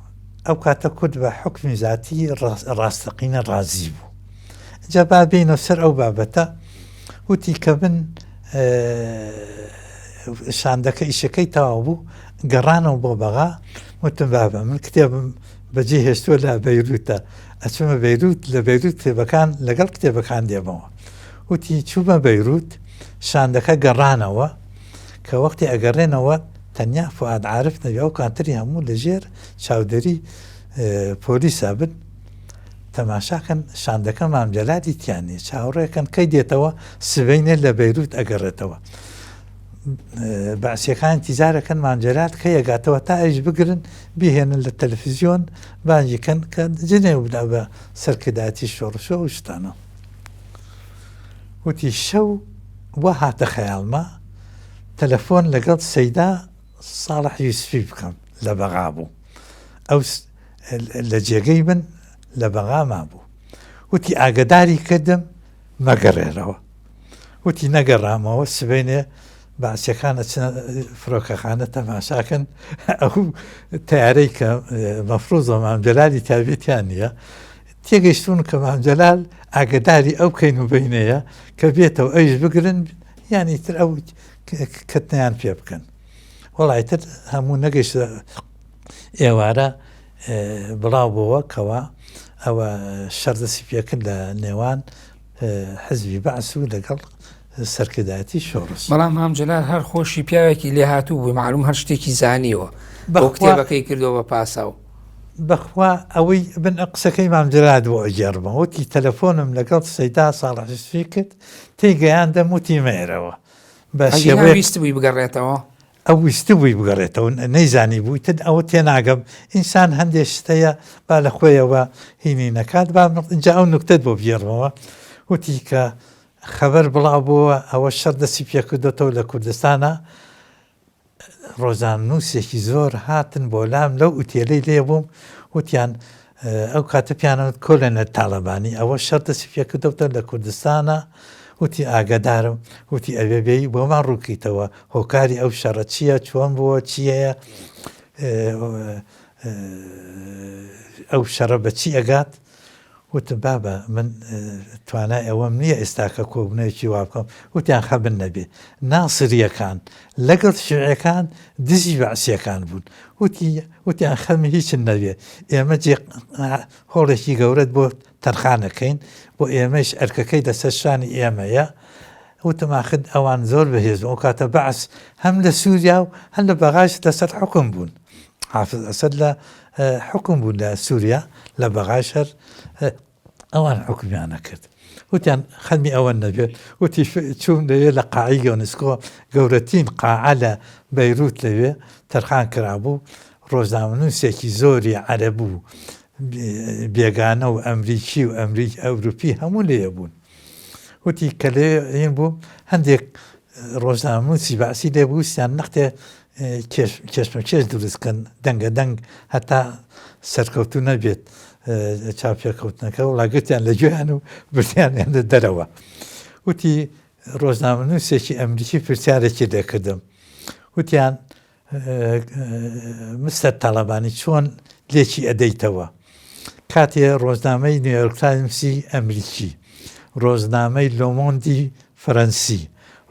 Speaker 2: ئەو کاتە کورد بە حکمی زاتی ڕاستەقینە ڕازی بوو جا با بینەوە سەر ئەو بابەتە وتی کە من شاندەکە ئیشەکەی تەواو بوو گەڕانەوە بۆ بەغا وتم بابە من کتێبم بەجێ هێشتووە لە بەیروتە ئەچمە بەیروت لە بەیروت کتێبەکان لەگەڵ کتێبەکان دێبەوە وتی چوومە بەیروت شاندەکە گەڕانەوە کە وەختی ئەگەڕێنەوە تەنیا فواد عارف نەبێ ئەو کاتری هەموو لەژێر چاودەری پۆلیسا بن تەماشاکەن شاندەکە مام جەلالی تیانێ چاوەڕێکەن کەی دێتەوە سبەینێ لە بەیروت ئەگەڕێتەوە باسیەکان تیزارەکەن مام جەلال کە یەگاتەوە تا ئەیش بگرن بهێنن لە تەلەڤیزیۆن بانجیکەن کە جنێ بدا بە سەرکردایەتی شۆڕشە و شتانە وتی شەو وە هاتە خەیاڵما تەلەفۆن لەگەڵ سەیدا ساڵح یوسفی بکەم لە بەغا بوو ئەو لە جێگەی من لە بەغا مابوو وتی ئاگداری کردم مەگەڕێرەوە وتی نەگەڕامەوە سبەینێ باسیەکانە فرۆکەخانە تەماشاکەن ئەو تیارەی کە مەفرۆزە مام جەلالی تابێتیان نییە تێگەیشتون کە مام جەلال ئاگداری ئەو کەین و بینەیە کە بێتەوە ئەوش بگرن یانی تر ئەو کەتنیان پێ بکەن وەڵایتر هەموو نەگەیشت ئێوارە بڵاو بووە کەوا ئەوە شەردەسی پێکرد لە نێوان حزبی بەعس و لەگەڵ سەرکردایەتی شۆڕش
Speaker 1: بەڵام مام جەلال هەر خۆشی پیاوێکی لێ هاتوو بووی معلوم هەر شتێکی زانیوە بۆ کتێبەکەی کردەوە بە پاساو
Speaker 2: بەخوا ئەوەی بن قسەکەی مام جەلال بۆ ئەگەڕمە وتی تەلەفۆنم لەگەڵ سەیدا ساڵحشفی کرد تێگەیاندەم وتی مێرەوە
Speaker 1: ویست بووی بگەڕێتەوە
Speaker 2: ئەو ویستی بووی بگەڕێتەوە نەیزانی بووی تر ئەوە تێناگەم ئینسان هەندێک شتەیە با لە خۆیەوە هینی نەکات با اینجا ئەو نوکتت بۆ بێڕمەوە وتی کە خەبەر بڵاو بووە ئەوە شەر دەستی پێکردێتەوە لە کوردستانە ڕۆژاننووسێکی زۆر هاتن بۆ لام لەو ئوتێلەی لێ بووم وتیان ئەو کاتە پیانەوت کۆلەنە تاڵەبانی ئەوە شەر دەستی پێکردەوتە لە کوردستانە وتی ئاگدارم وتی ئەوێبێی بۆمان ڕووکەیتەوە هۆکاری ئەو شەڕە چییە چۆن بووە چیەیە ئەو شەڕە بە چی ئەگات وتم بابە من توانای ئەوەم نییە ئێستاکە کۆبنەوەکی وا بکەم وتیان خەبن نەبێ ناسریەکان لەگەڵ شیوعەکان دزی بەعسیەکان بوون وتیان خەمی هیچن نەبێ ئێمە هۆڵێکی گەورەت بۆ تەرخانەکەین بۆ ئێمەش ئەرکەکەی لەسەر شانی ئێمەیە وتم ئاخر ئەوان زۆر بەهێز ئەو کاتە بەعس هەم لە سووریا و هەم لە بەغاش لەسەر حکم بوون حافظ ئەسەد لە حکم بوون لە سووریا لە بەغاش هەر ئەوان حکمیانە کرد وتیان خەمی ئەوە نەبێت وتی چوون لەوێ لە قاعی یۆنسکۆ گەورەترین قاعە لە بەیروت لەوێ تەرخان کرابوو ڕۆژنامەنووسێکی زۆری عەرەبوو بێگانە و ئەمریکی و ئەوروپی هەموو لێە بوون وتی کە لێ بوو هەندێک ڕۆژنامەنووسی باسی لێ بووسیان نەختێ کێشمەکێش دروستکەن دەنگە دەنگ هەتا سەرکەوتو نەبێت چاپێکەوتنەکە و لاگرتیان لە گوێیان و بردیانیان دەرەوە وتی ڕۆژنامەنووسێکی ئەمریکی پرسیارێکی لێکردم وتیان مستەر تاڵەبانی چۆن لێکی ئەدەیتەوە کاتێ ڕۆژنامەی نیویۆرک تایمسی ئەمریکی ڕۆژنامەی لۆمۆندی فەرەنسی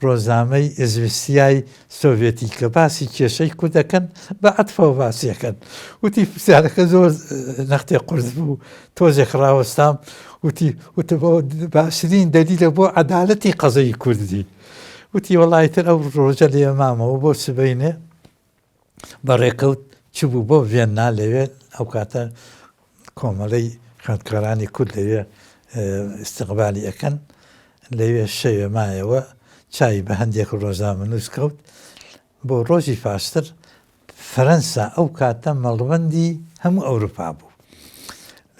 Speaker 2: ڕۆژنامەی ئێزوستیای سۆڤێتی کە باسی کێشەی کوردەکەن بە عەتفەوە باسیەکەن وتی پرسیارەکە زۆر نەختێ قورس بوو تۆزێک ڕاوەستام وتی باشترین دەلیلە بۆ عەدالەتی قەزەی کوردی وتی وەڵایتر ئەو ڕۆژە لێ مامەوە بۆ سبەینێ بەڕێکەوت چ بوو بۆ ڤێننا لەوێ ئەو کاتە کۆمەڵەی خوێندکارانی کورد لەوێ ئیستیقبالی ئەەکەن لەوێ شەوێ مایەوە چای بە هەندێک ڕۆژنامەنووس کەوت بۆ ڕۆژی پاشتر فەرەنسا ئەو کاتە مەڵبەندی هەموو ئەوروپا بوو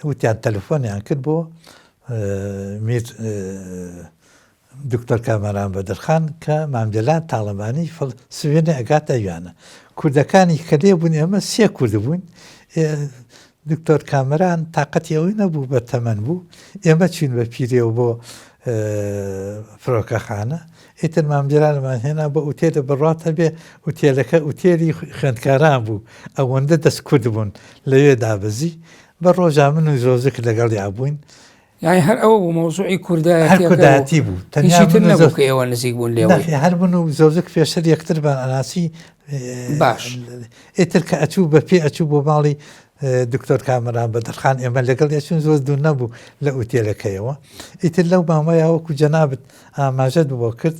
Speaker 2: وتیان تەلەفۆنیان کرد بۆ میر دکتۆر کامەران بەدرخان کە مامجلان تاڵەبانی سوێنێ ئەگاتە ئەویانە کوردەکانی کە لێ بوون ئێمە سێ کورد بوون دکتۆر کامەران تااقەتی ئەوەی نەبوو بە تەمەەن بوو ئێمە چین بە پیرێەوە بۆ فڕۆکەخانە ئیتر مامجلانمان هێنا بە ئوتێلە بڕاتە بێ ئوتێلەکە ئوتێلی خوێندکاران بوو ئەوەندە دەست کورد بوون لەوێ دابزی بە ڕۆژا من و زۆزک لەگەڵ یابووین
Speaker 1: یعنی هەر ئەوە بوو مۆزوعی
Speaker 2: کوردایەتی بوو
Speaker 1: نەبوو کە ئێوە نزیک بوون لێ
Speaker 2: هەر بوون و زۆزک پێشتر یەکتربان ئەناسی
Speaker 1: باش
Speaker 2: ئیتر کە ئەچوو بە پێ ئەچوو بۆ ماڵی دکتۆر کامەران بەدرخان ئێمە لەگەڵ یەچون زۆر دوور نەبوو لە ئوتێلەکەیەوە ئیتر لەو مامەیەوەکو جەنابەت ئاماژەت بۆ کرد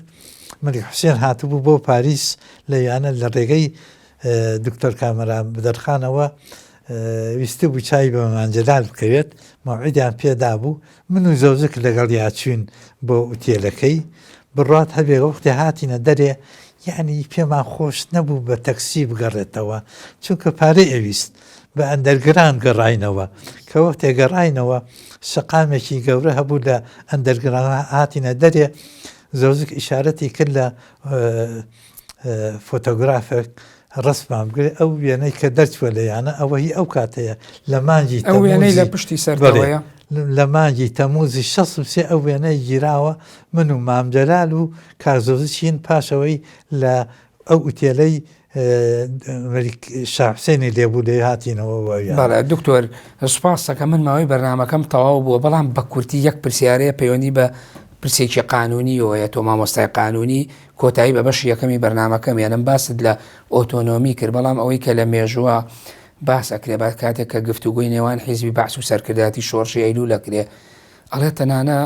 Speaker 2: مەلی حوسێن هاتبوو بۆ پاریس لە یانە لە ڕێگەی دکتۆر کامەران بەدرخانەوە ویستە بوو چای بە مامانجەلال بکەوێت مەوعیدیان پێدا بوو من و زەوزک لەگەڵ یاچوین بۆ ئوتێلەکەی بڕات هەبێ وەختی هاتینە دەرێ یعنی پێمان خۆش نەبوو بە تەکسی بگەڕێتەوە چونکە پارەی ئەویست بە ئەندەرگران گەڕاینەوە کە وەختێ گەڕاینەوە شەقامێکی گەورە هەبوو لە ئەندەرگران هاتینە دەرێ زەوزک ئیشارەتی کرد لە فۆتۆگرافێک ڕستمان بگرێ ئەو وێنەی کە دەرچوە لەیانە ئەوە هی ئەو کاتەیە لە مانجی
Speaker 1: ئەو وێنەی لە پشتی سەرەوەیە
Speaker 2: لە مانجی تەموزی 63 ئەو وێنەی گیراوە من و مامجەلال و کازۆزیچین پاشەوەی لە ئەو ئوتێلەی شاحسێنی لێبوو لێ هاتینەوە
Speaker 1: دکتۆر سوپاسەکە من ماوەی بەرنامەکەم تەواو بووە بەڵام بە کورتی یەک پرسیارەیە پەیوەندی بە پرسێکی قانونیەوەیە تۆ مامۆستای قانونی کۆتایی بە بەشی یەکەمی بەرنامەکەم یانم باست لە ئۆتۆنۆمی کرد بەڵام ئەوەی کە لە مێژووە باس ئەکرێ با کاتێک کە گفتوگوی نێوان حیزبی بەعس و سەرکردایەتی شۆڕشی ئەیلوول ئەکرێ ئەڵێ تەنانە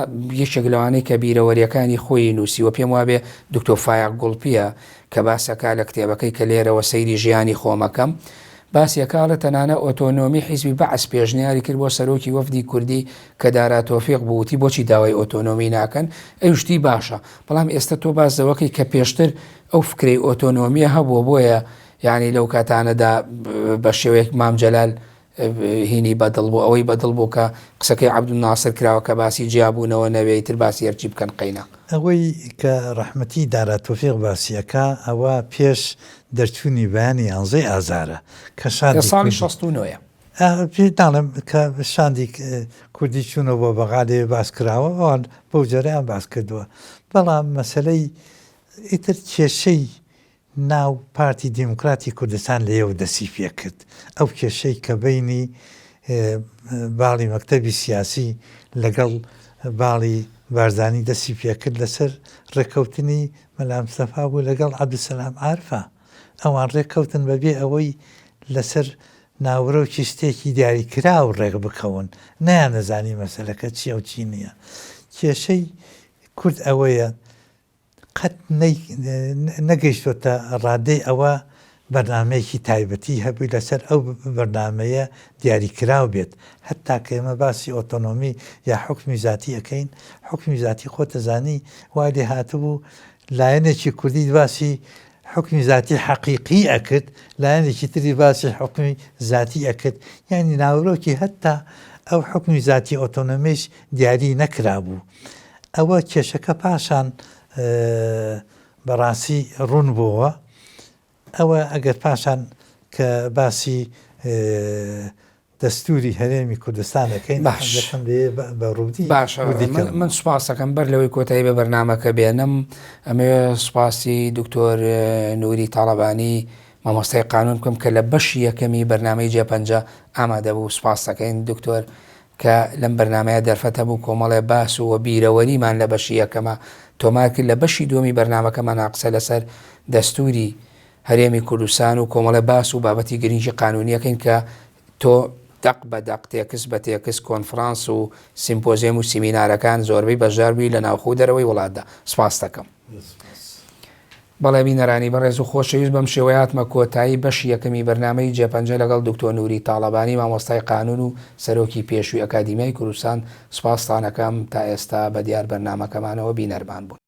Speaker 1: یەکێک لەوانەی کە بیرەوەریەکانی خۆی نووسیوە پێم وابێ دکتۆر فایق گوڵپیە کە باسەکە لە کتێبەکەی کە لێرەوە سەیری ژیانی خۆمەکەم باسیەکاڵە تەنانە ئۆتۆنۆمی حیزبی بەعس پێشنیاری کرد بۆ سەرۆکی وەفدی کوردی کە دارا تۆفیق بووتی بۆچی داوای ئۆتۆنۆمی ناکەن ئەوشتی باشە بەڵام ئێستا تۆ بازەوەکەی کە پێشتر ئەو فکرەی ئۆتۆنۆمیە هەبووە بۆیە یعنی لەو کاتانەدا بە شێوەیەک مامجەلال هینی بەدڵ بوو ئەوەی بەدڵ بوو کە قسەکەی عەبدولناسر کراوە کە باسی جیابوونەوە نەوێت تر باسی هەرچی بکەن قەینا
Speaker 2: ئەوەی کە ڕەحمەتی دارا تۆفیق باسیەکە ئەوە پێش دەرچوونی بەیانی 11 ئازارە کە
Speaker 1: ساڵی 69
Speaker 2: پێداڵم کە شاندی کوردی چوونەوە بۆ بەغادێ باس کراوە ئەوان بەو جەرەیان باس کردووە بەڵام مەسەلەی ئیتر کێشەی ناو پارتی دیموکراتی کوردستان لەیەوە دەسی پێ کرد ئەو کێشەی کە بینی باڵی مەکتەبی سیاسی لەگەڵ باڵی بارزانی دەسی پێکرد لەسەر ڕێکەوتنی مەلا مستەفا بوو لەگەڵ عەبدولسەلام عارفە ئەوان ڕێکەوتن بەبێ ئەوەی لەسەر ناوڕۆکی شتێکی دیاریکرا و ڕێک بکەون نەیان نەزانی مەسەلەکە چیە و چی نییە کێشەی کورد ئەوەیە قەت نەگەیشتۆتە ڕادەی ئەوە بەرنمەیەکی تایبەتی هەبووی لەسەر ئەو بەرنمەیە دیاریکراو بێت هەتا کە ئێمە باسی ئۆتۆنۆمی یا حکمی ذاتی ئەەکەین حکمی ذاتی خۆتەزانی وای لێ هاتبوو لایەنێکی کوردی باسی حکمی ذاتی حەقیقی ئەکرد لایەنێکی تری باسی حکمی ذاتی ئەکرد یعنی ناوڕۆکی هەتا ئەو حکمی ذاتی ئۆتۆنۆمیش دیاری نەکرا بوو ئەوە کێشەکە پاشان بەڕاستی ڕوون بووە ئەوە ئەگەر پاشان کە باسی دەستوری هەرێمی کوردستانەکەین بە ڕوودی
Speaker 1: باشە من سوپاسەکەم بەر لەوەی کۆتایی بە بەرنامەکە بێنم ئەمێ سوپاسی دکتۆر نوری تاڵەبانی مامۆستای قانون بکەم کە لە بەشی یەکەمی بەرنامەی جێپەنجە ئامادە بوو سوپاس دەکەین دکتۆر کە لەم بەرنمەیە دەرفەتە بوو کۆمەڵێ باس و بیرەوەریمان لە بەشی یەکەمە تۆمار کرد لە بەشی دومی بەرنمەکەمان ناقسە لەسەر دەستوری هەرێمی کوردستان و کۆمەڵە باس و بابەتی گرنگی قانونیەکەین کە تۆ دەق بە دەق تێکس بە تێکس کۆنفرانس و سیمپۆزیەم و سیمینارەکان زۆربەی بەژاربووی لە ناوخۆ دەرەوەی وڵاتدا سپاس دەکەم. بەڵێ بینەرانی بەڕێز و خۆشەویست بەم شێوەیاتمە کۆتایی بەشی یەکەمی بەرنامەی جێپەنجە لەگەڵ دکتۆر نوری تاڵەبانی مامۆستای قانون و سەرۆکی پێشووی ئەکادیمیای کوردستان سپاستانەکەم تا ئێستا بە دیار بەرنامەکەمانەوە بینەرمان بوون.